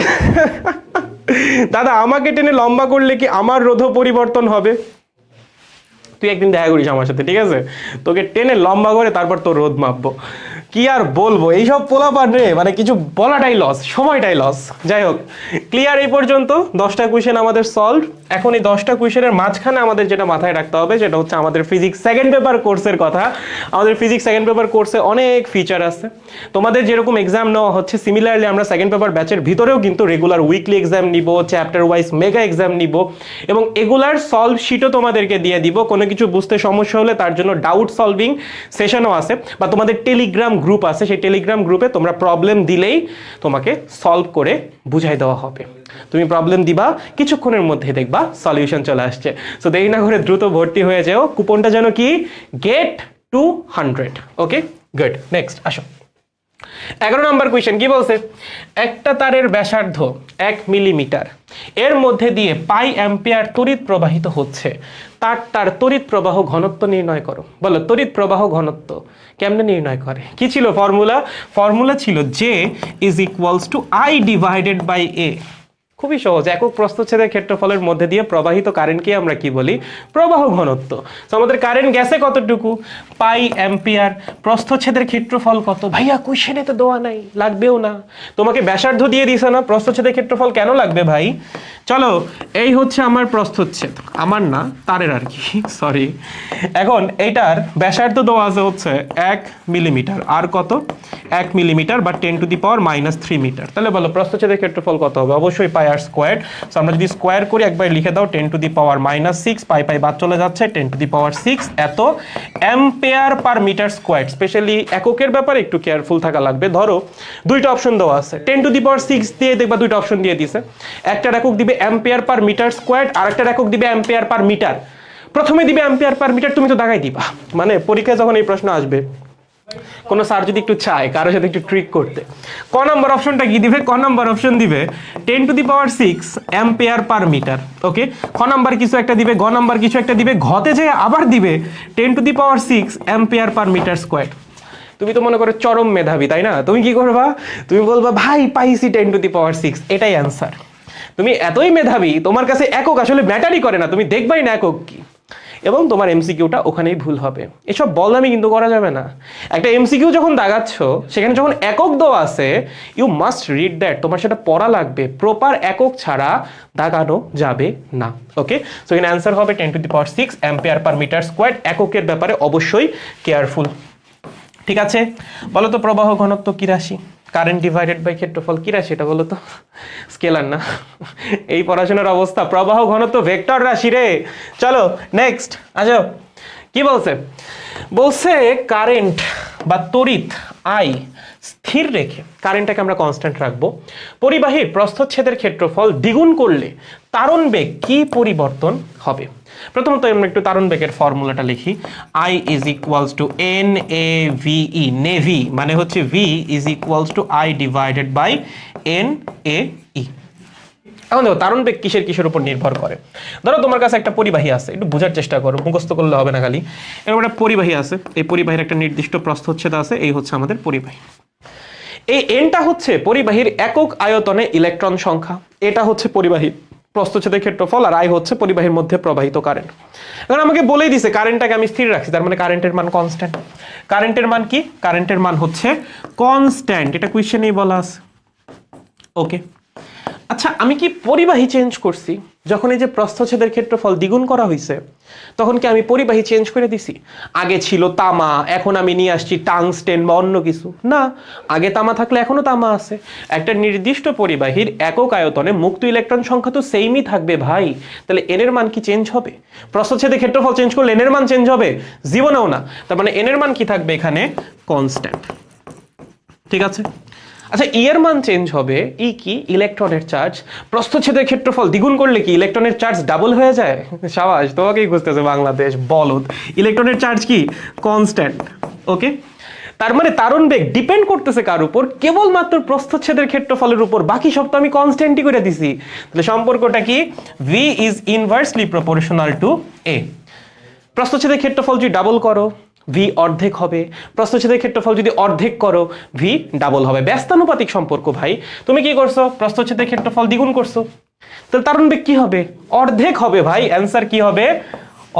দাদা আমাকে টেনে লম্বা করলে কি আমার রোধ পরিবর্তন হবে? তুই একদিন দেখা করিস আমার সাথে, ঠিক আছে? তোকে টেনে লম্বা করে তারপর তোর রোদ মাপবো। কি আর বলবো, এইসব পোলাপান রে, মানে কিছু বলাটাই লস, সময়টাই লস। যাই হোক, ক্লিয়ার এই পর্যন্ত 10টা কোয়েশ্চেন আমাদের সলভ। এখন এই 10টা কোয়েশ্চেনের মাঝখানে আমাদের যেটা মাথায় রাখতে হবে সেটা হচ্ছে আমাদের ফিজিক্স সেকেন্ড পেপার কোর্সের কথা। আমাদের ফিজিক্স সেকেন্ড পেপার কোর্সে অনেক ফিচার আছে। তোমাদের যেরকম এক্সাম নেওয়া হচ্ছে, সিমিলারলি আমরা সেকেন্ড পেপার ব্যাচের ভিতরেও কিন্তু রেগুলার উইকলি এক্সাম নিব, চ্যাপ্টার ওয়াইজ মেগা এক্সাম নিব এবং এগুলার সলভ শিটও তোমাদেরকে দিয়ে দিব। কোনো কিছু বুঝতে সমস্যা হলে তার জন্য ডাউট সলভিং সেশনও আছে, বা তোমাদের টেলিগ্রাম গ্রুপ আছে, সেই টেলিগ্রাম গ্রুপে তোমরা প্রবলেম দিলেই তোমাকে সলভ করে বুঝাই দেওয়া হবে। তুমি প্রবলেম দিবা, কিছুক্ষণের মধ্যে দেখবা সলিউশন চলে আসছে। সো দেরি না করে দ্রুত ভর্তি হয়ে যাও। কুপনটা যেন কি, গেট 200। ওকে গুড, নেক্সট আসো। 11 নম্বর কোয়েশ্চেন কি বলছে? একটা তারের ব্যাসার্ধ 1 মিলিমিটার, এর মধ্যে দিয়ে পাই অ্যাম্পিয়ার তড়িৎ প্রবাহিত হচ্ছে, তার তড়িৎ প্রবাহ ঘনত্ব নির্ণয় করো। বলো তড়িৎ প্রবাহ ঘনত্ব কেমনে নির্ণয় করে? কি ছিল ফর্মুলা? ফর্মুলা ছিল J = I divided by A। খুবই সহজ, একক প্রস্থচ্ছেদের ক্ষেত্রফলের মধ্যে দিয়ে প্রবাহিত কারেন্টকে আমরা কি বলি? প্রবাহ ঘনত্ব। তো আমাদের কারেন্ট গেছে কতটুকু? পাই অ্যাম্পিয়ার। প্রস্থচ্ছেদের ক্ষেত্রফল কত? ভাইয়া কোশ্চেনে তো দেওয়া নাই, লাগবেও না। তোমাকে ব্যাসার্ধ দিয়ে দিছে না, প্রস্থচ্ছেদের ক্ষেত্রফল কেন লাগবে ভাই? চলো, এই হচ্ছে আমার প্রস্থচ্ছেদ, আমার না তারের আর কি, সরি। এখন এইটার ব্যাসার্ধ দেওয়া আছে হচ্ছে 1 মিলিমিটার, আর কত? 1 মিলিমিটার বা 10 টু দি পাওয়ার -3 মিটার। তাহলে বলো প্রস্থচ্ছেদের ক্ষেত্রফল কত হবে? অবশ্যই পাই আর স্কোয়ার। সো আমরা যদি স্কোয়ার করি, একবার লিখে দাও 10 টু দি পাওয়ার -6, পাই পাই বাদ চলে যাচ্ছে, 10 টু দি পাওয়ার 6 এত ampere per metre square. Specially এককের ব্যাপারে একটু কেয়ারফুল থাকা লাগবে। ধরো দুইটা অপশন দেওয়া আছে, 10 টু দি পাওয়ার 6 দিয়ে দেখবা দুইটা অপশন দিয়ে দিছে। একটার একক দিবে অ্যাম্পিয়ার পার মিটার স্কোয়ার, আর একটার একক দিবে অ্যাম্পিয়ার পার মিটার। প্রথমে দিবে অ্যাম্পিয়ার পার মিটার, তুমি তো দাগাই দিবা। মানে পরীক্ষায় যখন এই প্রশ্ন আসবে, কোন স্যার যদি একটু চায় কারোর সাথে একটু ট্রিক করতে, ক নম্বর অপশনটা কি দিবে? ক নম্বর অপশন দিবে 10 to the power 6 ampere per metre. Okay, খ নাম্বার কিছু একটা দিবে, গ নাম্বার কিছু একটা দিবে, ঘতে যে আবার দিবে 10 to the power 6 ampere per metre square. তুমি তো মনে করো চরম মেধাবী, তাই না? তুমি কি করবা? তুমি বলবা ভাই পাইছি 10 টু দি পাওয়ার 6, এটাই অ্যান্সার। তুমি এতই মেধাবী, তোমার কাছে একক আসলে ম্যাটারই করে না, তুমি দেখবাই না একক কি, এবং তোমার এমসিকিউটা ওখানেই ভুল হবে। এসব বলদামি কিন্তু করা যাবে না। একটা এমসিকিউ যখন দাগাচ্ছ, সেখানে যখন একক দেওয়া আছে, ইউ মাস্ট রিড দ্যাট। তোমার সেটা পড়া লাগবে, প্রপার একক ছাড়া দাগানো যাবে না। ওকে, সো এখানে অ্যান্সার হবে 10 to the power 6 ampere per metre square. এককের ব্যাপারে অবশ্যই কেয়ারফুল। ঠিক আছে, বলো তো প্রবাহ ঘনত্ব কি রাশি? কারেন্ট ডিভাইডেড বাই ক্ষেত্রফল কি রাশি? এটা বলো তো, স্কেলার না। এই পড়াশোনার অবস্থা, প্রবাহ ঘনত্ব ভেক্টর রাশি রে। চলো নেক্সট আসো। কি বলছে? বলছে কারেন্ট বা তড়িৎ আই স্থির রেখে, কারেন্টটাকে আমরা কনস্ট্যান্ট রাখবো, পরিবাহীর প্রস্থচ্ছেদের ক্ষেত্রফল দ্বিগুণ করলে তারণ বেগ কি পরিবর্তন হবে? প্রথমত আমরা একটু তারণ বেগের ফর্মুলাটা লিখি। I = NAVE, নেভি মানে হচ্ছে V = I divided by NAE। এখন দেখো তারণ বেগ কিসের কিসের উপর নির্ভর করে। ধরো তোমার কাছে একটা পরিবাহী আছে, একটু বোঝার চেষ্টা করো, মুখস্থ করলে হবে না খালি। এরকম একটা পরিবাহী আছে, এই পরিবাহীর একটা নির্দিষ্ট প্রস্থচ্ছেদ আছে, এই হচ্ছে আমাদের পরিবাহী। এই এনটা হচ্ছে পরিবাহীর একক আয়তনে ইলেকট্রন সংখ্যা, এটা হচ্ছে পরিবাহীর প্রস্থচ্ছেদের ক্ষেত্রফল, আর আই হচ্ছে পরিবাহীর মধ্যে প্রবাহিত কারেন্ট। এখন আমাকে বলেই দিছে কারেন্টটাকে আমি স্থির রাখছি, তার মানে কারেন্টের মান কনস্ট্যান্ট। কারেন্টের মান কি? কারেন্টের মান হচ্ছে কনস্ট্যান্ট, এটা কোয়েশ্চেনেই বলা আছে। ওকে, আচ্ছা আমি কি পরিবাহী চেঞ্জ করছি? যখন এই যে প্রস্থচ্ছেদের ক্ষেত্রফল দ্বিগুণ করা হয়েছে তখন কি আমি পরিবাহী চেঞ্জ করে দিছি? আগে ছিল তামা, এখন আমি নিয়ে আসছি টাংস্টেন বা অন্য কিছু? না, আগে তামা থাকলে এখনো তামা আছে। একটা নির্দিষ্ট পরিবাহীর একক আয়তনে মুক্ত ইলেকট্রন সংখ্যা তো সেমই থাকবে ভাই, তাহলে এন এর মান কি চেঞ্জ হবে? প্রস্থচ্ছেদের ক্ষেত্রফল চেঞ্জ করলে এন এর মান চেঞ্জ হবে? জীবনেও না। তার মানে এন এর মান কি থাকবে এখানে? কনস্ট্যান্ট। ঠিক আছে, আচ্ছা ই এর মান চেঞ্জ হবে। ই কি? ইলেকট্রনের চার্জ। প্রস্থচ্ছেদের ক্ষেত্রফল দ্বিগুণ করলে কি ইলেকট্রনের চার্জ ডাবল হয়ে যায়? সাবাস, তোমাকেই বুঝতেছে বাংলাদেশ বলদ। ইলেকট্রনের চার্জ কি? কনস্ট্যান্ট। ওকে, তার মানে তারণ বেগ ডিপেন্ড করতেছে কার উপর? কেবলমাত্র প্রস্থচ্ছেদের ক্ষেত্রফলের উপর, বাকি সব তো আমি কনস্ট্যান্টই করে দিছি। তাহলে সম্পর্কটা কি? V is inversely proportional to A. প্রস্থচ্ছেদের ক্ষেত্রফল যদি ডাবল করো ভি অর্ধেক হবে, প্রস্থচ্ছেদের ক্ষেত্রফল যদি অর্ধেক করো ভি ডাবল হবে। ব্যস্তানুপাতিক সম্পর্ক ভাই। তুমি কি করছো? প্রস্থচ্ছেদের ক্ষেত্রফল দ্বিগুণ করছো, তাহলে তারণ বেগ কি হবে? অর্ধেক হবে ভাই। অ্যান্সার কি হবে?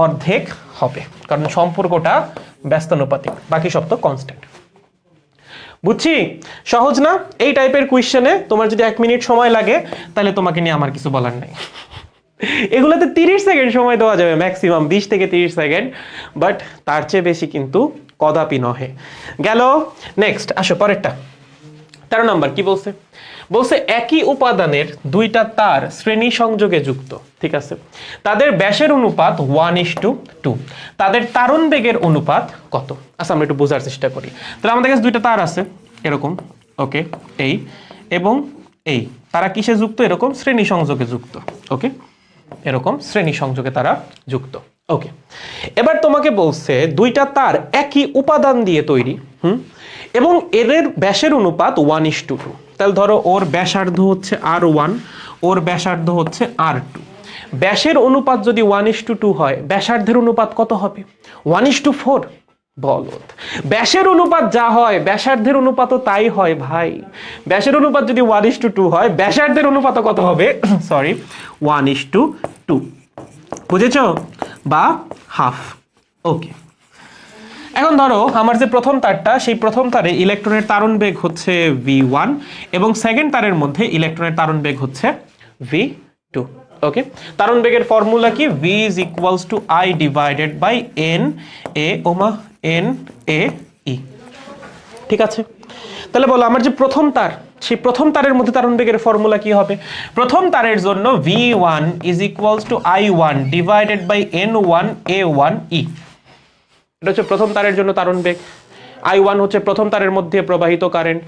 অর্ধেক হবে, কারণ সম্পর্কটা ব্যস্তানুপাতিক, বাকি সব তো কনস্ট্যান্ট। বুঝছি? সহজ না? এই টাইপের কোয়েশ্চেনে তোমার যদি 1 মিনিট সময় লাগে তাহলে তোমাকে নিয়ে আমার কিছু বলার নাই। এগুলোতে 30 সেকেন্ড সময় দেওয়া যাবে, ম্যাক্সিমাম 20 থেকে 30 সেকেন্ড, বাট তার চেয়ে বেশি কিন্তু কদাপি নহে। গেল। নেক্সট আসো পরেরটা। 13 নাম্বার কি বলছে? বলছে একই উপাদানের দুইটা তার শ্রেণী সংযোগে যুক্ত, ঠিক আছে, তাদের ব্যাসের অনুপাত 1:2, তাদের তারণ বেগের অনুপাত কত? আচ্ছা আমরা একটু বোঝার চেষ্টা করি। তাহলে আমাদের কাছে দুইটা তার আছে এরকম, ওকে, এই এবং এই, তারা কিসে যুক্ত? এরকম শ্রেণী সংযোগে যুক্ত। ওকে, এরকম শ্রেণী সংযোগে তারা যুক্ত। ওকে, এবার তোমাকে বলছে দুইটা তার একই উপাদান দিয়ে তৈরি, এবং এদের ব্যাসের অনুপাত 1:2। তাহলে ধরো ওর ব্যাসার্ধ হচ্ছে R1, ওর ব্যাসার্ধ হচ্ছে R2। ব্যাসের অনুপাত যদি 1:2 হয়, ব্যাসার্ধের অনুপাত কত হবে? 1:4। বলদ, ব্যাসের অনুপাত যা হয় ব্যাসার্ধের অনুপাতও তাই হয় ভাই। ব্যাসের অনুপাত যদি 1:2 হয়, ব্যাসার্ধের অনুপাত কত হবে? সরি, 1:2, বুঝেছ? বা হাফ। ওকে, এখন ধরো আমার যে প্রথম তারটা, সেই প্রথম তারে ইলেকট্রনের তারণ বেগ হচ্ছে v1 এবং সেকেন্ড তারের মধ্যে ইলেকট্রনের তারণ বেগ হচ্ছে v2। ওকে, তারণ বেগের ফর্মুলা কি? v is equals to I divided by n a n a e। ঠিক আছে, তাহলে বলো আমার যে প্রথম তার, সেই প্রথম তারের মধ্যে তারণ বেগের ফর্মুলা কি হবে? প্রথম তারের জন্য v1 is equals to I1 divided by n1 a1 e। এটা হচ্ছে প্রথম তারের জন্য তারণ বেগ। I1 হচ্ছে প্রথম তারের মধ্যে প্রবাহিত কারেন্ট,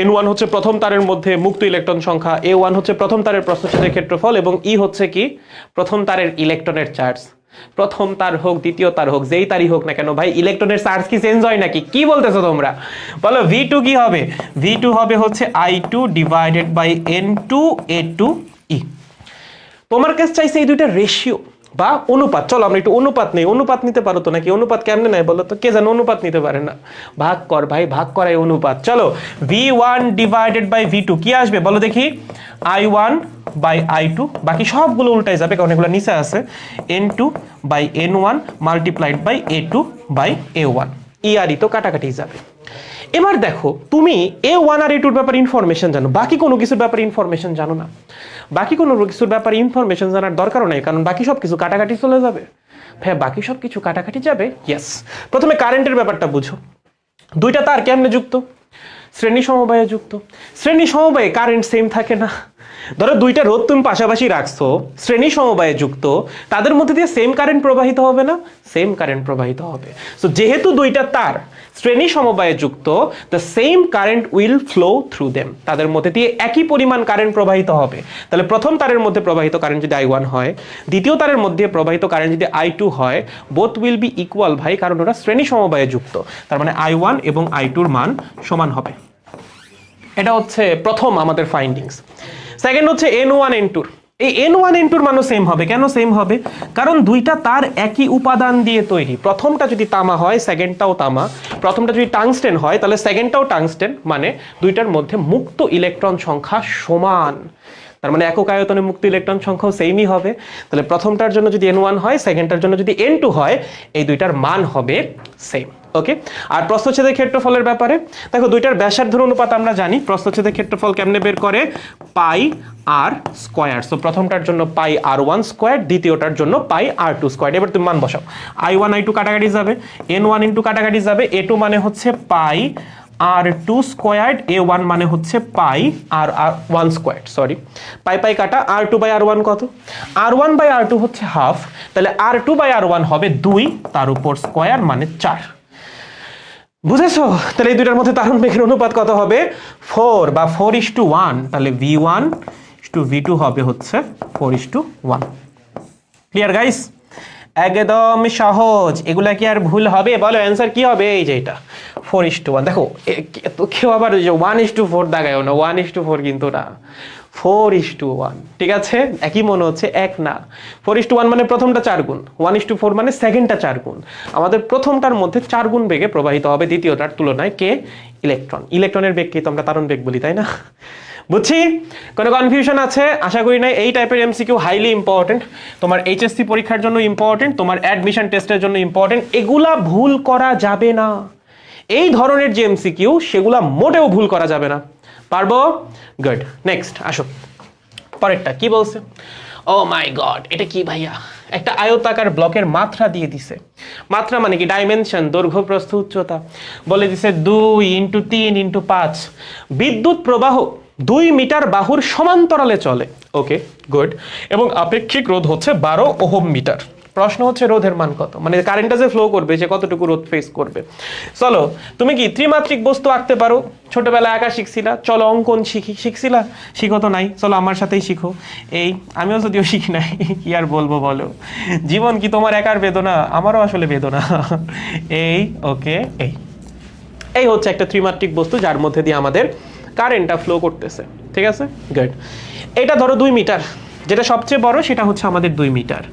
N1 হচ্ছে প্রথম তারের মধ্যে মুক্ত ইলেকট্রন সংখ্যা, A1 হচ্ছে প্রথম তারের প্রস্থচ্ছেদের ক্ষেত্রফল, এবং E হচ্ছে কি? প্রথম তারের ইলেকট্রনের চার্জ। প্রথম তার হোক দ্বিতীয় তার হোক, যেই তারই হোক না কেন ভাই, ইলেকট্রনের চার্জ কি চেঞ্জ হয় নাকি? কি বলতেছো তোমরা? বলো V2 কি হবে? V2 হবে হচ্ছে I2 divided by N2 A2 E। তোমার কাছে চাইছে এই দুইটা রেশিও বা অনুপাত। চলো আমরা একটু অনুপাত নেই। অনুপাত নিতে পারো তো নাকি? অনুপাত কেমনে নেয় বলো তো? কে জানো অনুপাত নিতে পারে না? ভাগ কর ভাই, ভাগ করাই অনুপাত। চলো, v1 ডিভাইডেড বাই v2 কি আসবে বলো দেখি? I1 বাই I2, বাকি সবগুলো উল্টাই যাবে কারণ এগুলো নিচে আছে। N2 by N1 multiplied by A2 by A1, E আর ই তো কাটাকাটি যাবে। এবার দেখো, তুমি A1 আর A2 এর ব্যাপারে ইনফরমেশন জানো, বাকি কোনো কিছুর ব্যাপারে ইনফরমেশন জানো না। বাকি কোনো কিছুর ব্যাপারে ইনফরমেশন জানার দরকারও নাই, কারণ বাকি সব কিছু কাটাকাটি চলে যাবে। হ্যাঁ, বাকি সব কিছু কাটাকাটি যাবে। ইয়েস, প্রথমে কারেন্টের ব্যাপারটা বুঝো। দুইটা তার কেমনে যুক্ত? শ্রেণী সমবায়ে যুক্ত। শ্রেণী সমবায়ে কারেন্ট সেম থাকে না। ধরো দুইটা রোধ তুমি পাশাপাশি রাখছো, শ্রেণী সমবায়ে যুক্ত, তাদের মধ্যে দিয়ে সেম কারেন্ট প্রবাহিত হবে না? সেম কারেন্ট প্রবাহিত হবে। সো যেহেতু দুইটা তার শ্রেণী সমবায়ে যুক্ত, the same current will flow through them, তাদের মধ্যে দিয়ে একই পরিমাণ কারেন্ট প্রবাহিত হবে। তাহলে প্রথম তারের মধ্যে প্রবাহিত কারেন্ট যদি I1 হয়, দ্বিতীয় তারের মধ্যে প্রবাহিত কারেন্ট যদি I2 হয়, বোথ উইল বি ইকুয়াল ভাই, কারণ ওরা শ্রেণী সমবায়ে যুক্ত। তার মানে I1 এবং I2 এর মান সমান হবে। এটা হচ্ছে প্রথম আমাদের ফাইন্ডিংস। সেকেন্ড হচ্ছে N1 N2, এই N1 N2 এর মানও সেম হবে। কেন সেম হবে? কারণ দুইটা তার একই উপাদান দিয়ে তৈরি। প্রথমটা যদি তামা হয়, সেকেন্ডটাও তামা। প্রথমটা যদি টাংস্টেন হয়, তাহলে সেকেন্ডটাও টাংস্টেন, মানে দুইটার মধ্যে মুক্ত ইলেকট্রন সংখ্যা সমান। তার মানে একক আয়তনে মুক্ত ইলেকট্রন সংখ্যাও সেমই হবে। তাহলে প্রথমটার জন্য যদি n1 হয়, সেকেন্ডটার জন্য যদি n2 হয়, এই দুইটার মান হবে সেম। ওকে, আর প্রস্থচ্ছেদের ক্ষেত্রফলের ব্যাপারে দেখো, দুইটার ব্যাসার্ধের অনুপাত আমরা জানি। প্রস্থচ্ছেদের ক্ষেত্রফল কেমনে বের করে? পাই আর স্কয়ার। সো প্রথমটার জন্য পাই r1 স্কয়ার, দ্বিতীয়টার জন্য পাই r2 স্কয়ার। এবার তুমি মান বসাও। i1 i2 কাটাকাটি যাবে, n1 ইনটু কাটাকাটি যাবে, a2 মানে হচ্ছে পাই r2 স্কয়ার্ড, a1 মানে হচ্ছে পাই r1 স্কয়ার্ড, সরি পাই পাই কাটা, r2 বাই r1 কত? r1 বাই r2 হচ্ছে হাফ, তাহলে r2 বাই r1 হবে 2, তার উপর স্কয়ার মানে 4। বুঝেছো? তাহলে এই দুইটার মধ্যে তারণ বেগের অনুপাত কত হবে? 4 বা 4:1। তাহলে v1 v2 হবে হচ্ছে 4:1। Clear guys? একদম সহজ। এগুলা কি আর ভুল হবে? বলো অ্যান্সার কি হবে? এই যে এটা 4:1। দেখো তো কেউ আবার 1:4 দাগায়ও না, 1:4 কিন্তু না, 4:1। ঠিক আছে, একই মনে হচ্ছে, এক না। 4:1 মানে প্রথমটা 4 গুণ, 1:4 মানে সেকেন্ডটা 4 গুণ। আমাদের প্রথমটার মধ্যে 4 গুণ বেগে প্রবাহিত হবে দ্বিতীয়টার তুলনায় কে? ইলেকট্রন। ইলেকট্রনের বেগকে তো আমরা তারণ বেগ বলি, তাই না? বুঝছি? কোনো কনফিউশন আছে? আশা করি না। এই টাইপের এমসিকিউ হাইলি ইম্পর্টেন্ট, তোমার এইচএসসি পরীক্ষার জন্য ইম্পর্টেন্ট, তোমার অ্যাডমিশন টেস্টের জন্য ইম্পর্টেন্ট। এগুলা ভুল করা যাবে না। এই ধরনের যে এমসিকিউ, সেগুলা মোটেও ভুল করা যাবে না। পারবো? গুড। নেক্সট আসো, পরেরটা কি বলছে? ও মাই গড, এটা কি ভাইয়া? একটা আয়তাকার ব্লকের মাত্রা দিয়ে দিছে। মাত্রা মানে কি? ডাইমেনশন, দৈর্ঘ্য প্রস্থ উচ্চতা। বলে দিছে 2 × 3 × 5। বিদ্যুৎ প্রবাহ 2 মিটার বাহুর সমান্তরালে চলে। ওকে, গুড। এবং আপেক্ষিক রোধ হচ্ছে 12 ওহম মিটার। প্রশ্ন হচ্ছে রোধের মান কত, মানে কারেন্টটা যে ফ্লো করবে সে কতটুকু রোধ ফেস করবে। চলো, তুমি কি ত্রিমাত্রিক বস্তু আঁকতে পারো? ছোটবেলায় আঁকা শিখছিলা? চলো অঙ্কন শিখছিলা? শিখো তো নাই, চলো আমার সাথেই শিখো। এই আমিও যদিও শিখি নাই, কি আর বলবো বলো, জীবন কি তোমার একার বেদনা? আমারও আসলে বেদনা। এই ওকে, এই হচ্ছে একটা ত্রিমাত্রিক বস্তু যার মধ্যে দিয়ে আমাদের কারেন্টটা ফ্লো করতেছে। ঠিক আছে, গুড। এটা ধরো 2 মিটার, যেটা সবচেয়ে বড় সেটা হচ্ছে আমাদের 2 মিটার,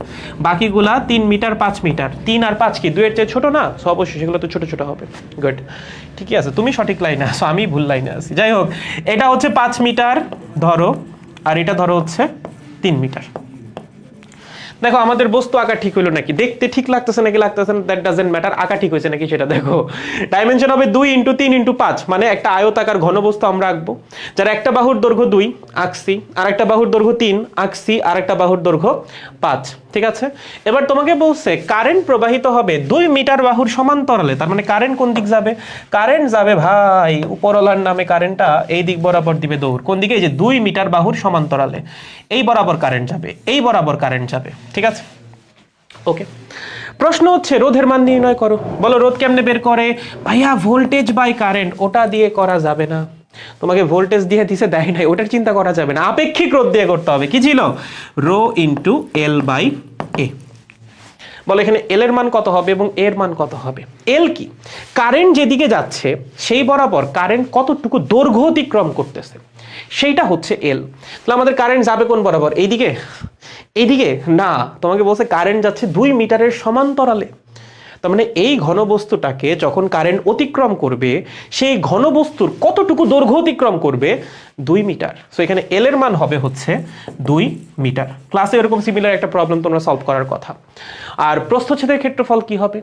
বাকিগুলা 3 মিটার 5 মিটার। 3 আর 5 কি 2 এর চেয়ে ছোট না? সো অবশ্যই সেগুলো তো ছোট ছোট হবে। গুড, ঠিকই আছে, তুমি সঠিক লাইনে আসো, আমি ভুল লাইনে আছি। যাই হোক, এটা হচ্ছে 5 মিটার ধরো, আর এটা ধরো হচ্ছে 3 মিটার। দেখো আমাদের বস্তু আঁকা ঠিক হলো নাকি, দেখতে ঠিক লাগতেছে নাকি লাগতেছে না, দ্যাট ডাজন্ট ম্যাটার। আঁকা ঠিক হয়েছে নাকি সেটা দেখো। ডাইমেনশন হবে 2 × 3 × 5, মানে একটা আয়তাকার ঘনবস্তু আমরা আঁকবো, যার একটা বাহুর দৈর্ঘ্য 2 আঁকছি, আর একটা বাহুর দৈর্ঘ্য 3 আঁকছি, আর একটা বাহুর দৈর্ঘ্য 5। ঠিক আছে, এবার তোমাকে বলছে কারেন্ট প্রবাহিত হবে 2 মিটার বাহুর সমান্তরালে। তার মানে কারেন্ট কোন দিক যাবে? কারেন্ট যাবে ভাই উপরওয়ালার নামে, কারেন্টটা এই দিক বরাবর দিবে দৌড়। কোন দিকে? এই যে 2 মিটার বাহুর সমান্তরালে, এই বরাবর কারেন্ট যাবে, এই বরাবর কারেন্ট যাবে। ঠিক আছে, ওকে। প্রশ্ন হচ্ছে রোধের মান নির্ণয় করো। বলো রোধ কেমনে বের করে? ভাইয়া ভোল্টেজ বাই কারেন্ট, ওটা দিয়ে করা যাবে না। তোমাকে ভোল্টেজ দিয়ে দিছে, দেয় নাই, ওটার চিন্তা করা যাবে না। আপেক্ষিক রোধ দিয়ে করতে হবে। কি ছিল? রো ইন্টু এল বাই এ। বলো এখানে এল এর মান কত হবে এবং এর মান কত হবে? এল কি? কারেন্ট যেদিকে যাচ্ছে সেই বরাবর কারেন্ট কতটুকু দৈর্ঘ্য অতিক্রম করতেছে, সেইটা হচ্ছে এল। তাহলে আমাদের কারেন্ট যাবে কোন বরাবর? এইদিকে? এইদিকে না, তোমাকে বলছে কারেন্ট যাচ্ছে 2 মিটারের সমান্তরালে। তার মানে এই ঘনবস্তুটাকে যখন কারেন্ট অতিক্রম করবে, সেই ঘনবস্তুর কতটুকু দৈর্ঘ্য অতিক্রম করবে? 2 মিটার। সো এখানে এল এর মান হবে হচ্ছে 2 মিটার। ক্লাসে এরকম সিমিলার একটা প্রবলেম তোমরা সলভ করার কথা। আর প্রস্থচ্ছেদের ক্ষেত্রফল কি হবে?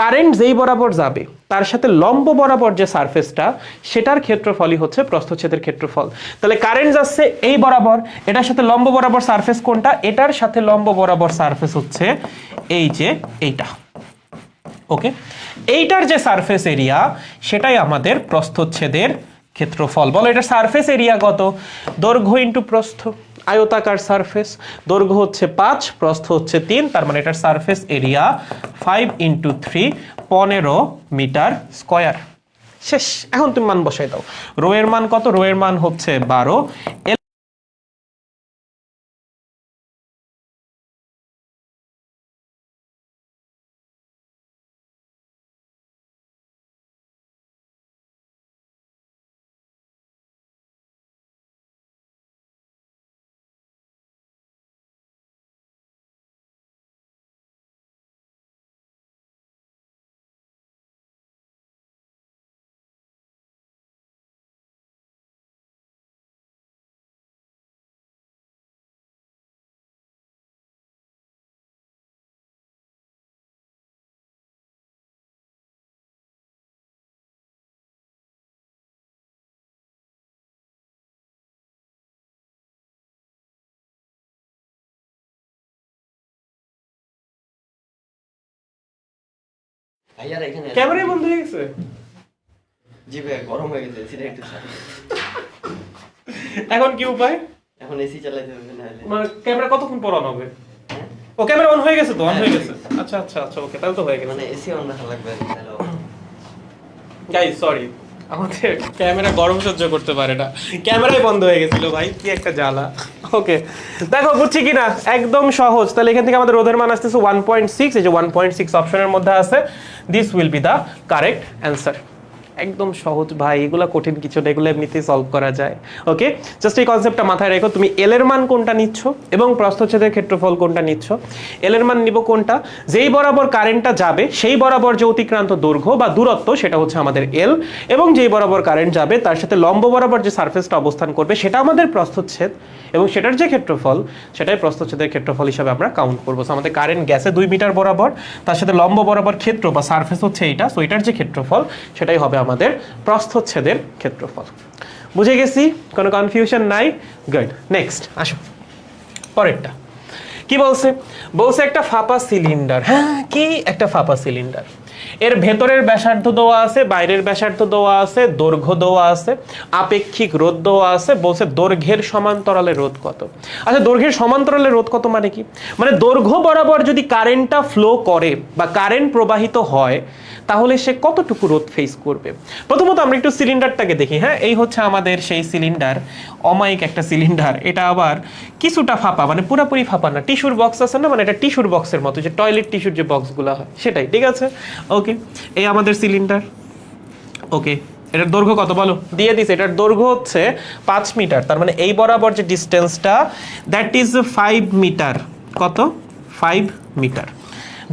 কারেন্ট যেই বরাবর যাবে তার সাথে লম্ব বরাবর যে সারফেসটা, সেটার ক্ষেত্রফলই হচ্ছে প্রস্থচ্ছেদের ক্ষেত্রফল। তাহলে কারেন্ট যাচ্ছে এই বরাবর, এটার সাথে লম্ব বরাবর সারফেস কোনটা? এটার সাথে লম্ব বরাবর সারফেস হচ্ছে এই যে এইটা। ওকে, এইটার যে সারফেস এরিয়া, সেটাই আমাদের প্রস্থচ্ছেদের ক্ষেত্রফল। বলো এটা সারফেস এরিয়া কত? দৈর্ঘ্য ইন্টু প্রস্থ। আয়তাকার সারফেস, দৈর্ঘ্য হচ্ছে 5, প্রস্থ হচ্ছে 3, তার মানে এটার সারফেস এরিয়া 5 × 3 15 মিটার স্কয়ার। শেষ। এখন তুমি মান বসাই দাও। রো এর মান কত? রো এর মান হচ্ছে 12। ভাইয়ারা এখানে ক্যামেরাই বন্ধ হয়ে গেছে। জি ভাই গরম হয়ে গেছে, এসিটা একটু চালাই। এখন কি উপায়? এখন এসি চালাইতে হবে না হলে। মানে ক্যামেরা কতক্ষণ পর অন হবে? ও ক্যামেরা অন হয়ে গেছে তো, অন হয়ে গেছে। আচ্ছা আচ্ছা আচ্ছা, ওকে, তাহলে তো হয়ে গেছে। মানে এসি অন রাখা লাগবে তাহলে। গাইস সরি, আমাদের ক্যামেরা গরম সহ্য করতে পারে না, ক্যামেরাই বন্ধ হয়ে গেছিল ভাই, কি একটা জ্বালা। ওকে দেখো বুঝছি কিনা, একদম সহজ। তাহলে এখান থেকে আমাদের রোধের মান আসতেছে 1.6, এই যে 1.6 অপশনের মধ্যে আছে, this will be the correct answer. একদম সহজ ভাই, এগুলো কঠিন কিছু না, এগুলো এমনিতেই সলভ করা যায়। ওকে, জাস্ট এই কনসেপ্টটা মাথায় রেখো। তুমি এল এর মান কোনটা নিচ্ছ এবং প্রস্থচ্ছেদের ক্ষেত্রফল কোনটা নিচ্ছ। এল এর মান নিব কোনটা, যেই বরাবর কারেন্টটা যাবে সেই বরাবর যে অতিক্রান্ত দৈর্ঘ্য বা দূরত্ব সেটা হচ্ছে আমাদের এল, এবং যেই বরাবর কারেন্ট যাবে তার সাথে লম্ব বরাবর যে সারফেসটা অবস্থান করবে সেটা আমাদের প্রস্থচ্ছেদ, এবং সেটার যে ক্ষেত্রফল সেটাই প্রস্থচ্ছেদের ক্ষেত্রফল হিসাবে আমরা কাউন্ট করবো। সো আমাদের কারেন্ট গেছে 2 মিটার বরাবর, তার সাথে লম্ব বরাবর ক্ষেত্র বা সারফেস হচ্ছে এইটা, সো এটার যে ক্ষেত্রফল সেটাই হবে আমাদের প্রস্থচ্ছেদের ক্ষেত্রফল। বুঝে গেছি? কোনো কনফিউশন নাই? গুড। নেক্সট আসো পরেরটা। কি বলছে? বলছে একটা ফাঁপা সিলিন্ডার। হ্যাঁ, কি একটা ফাঁপা সিলিন্ডার, এর ভেতরের ব্যাসার্ধ দেওয়া আছে, বাইরের ব্যাসার্ধ দেওয়া আছে, দৈর্ঘ্য দেওয়া আছে, আপেক্ষিক রোধ দেওয়া আছে। বলছে দৈর্ঘ্যের সমান্তরালে রোধ কত। আচ্ছা, দৈর্ঘ্যের সমান্তরালে রোধ কত মানে কি? মানে দৈর্ঘ্য বরাবর যদি কারেন্টটা ফ্লো করে বা কারেন্ট প্রবাহিত হয় তাহলে সে কতটুকু রোধ ফেস করবে। প্রথমত আমরা একটু সিলিন্ডারটাকে দেখি। হ্যাঁ, এই হচ্ছে আমাদের সেই সিলিন্ডার, অমায়িক একটা সিলিন্ডার। এটা আবার কিছুটা ফাঁপা, মানে পুরোপুরি ফাঁপা না। টিস্যুর বক্স আছে না, মানে এটা টিস্যুর বক্সের মতো, যে টয়লেট টিস্যুর যে বক্সগুলো হয় সেটাই, ঠিক আছে? ওকে, এই আমাদের সিলিন্ডার। ওকে, এটার দৈর্ঘ্য কত বলো? দিয়ে দিস, এটার দৈর্ঘ্য হচ্ছে 5 মিটার। তার মানে এই বরাবর যে ডিস্টেন্সটা, দ্যাট ইজ 5 মিটার। কত? 5 মিটার।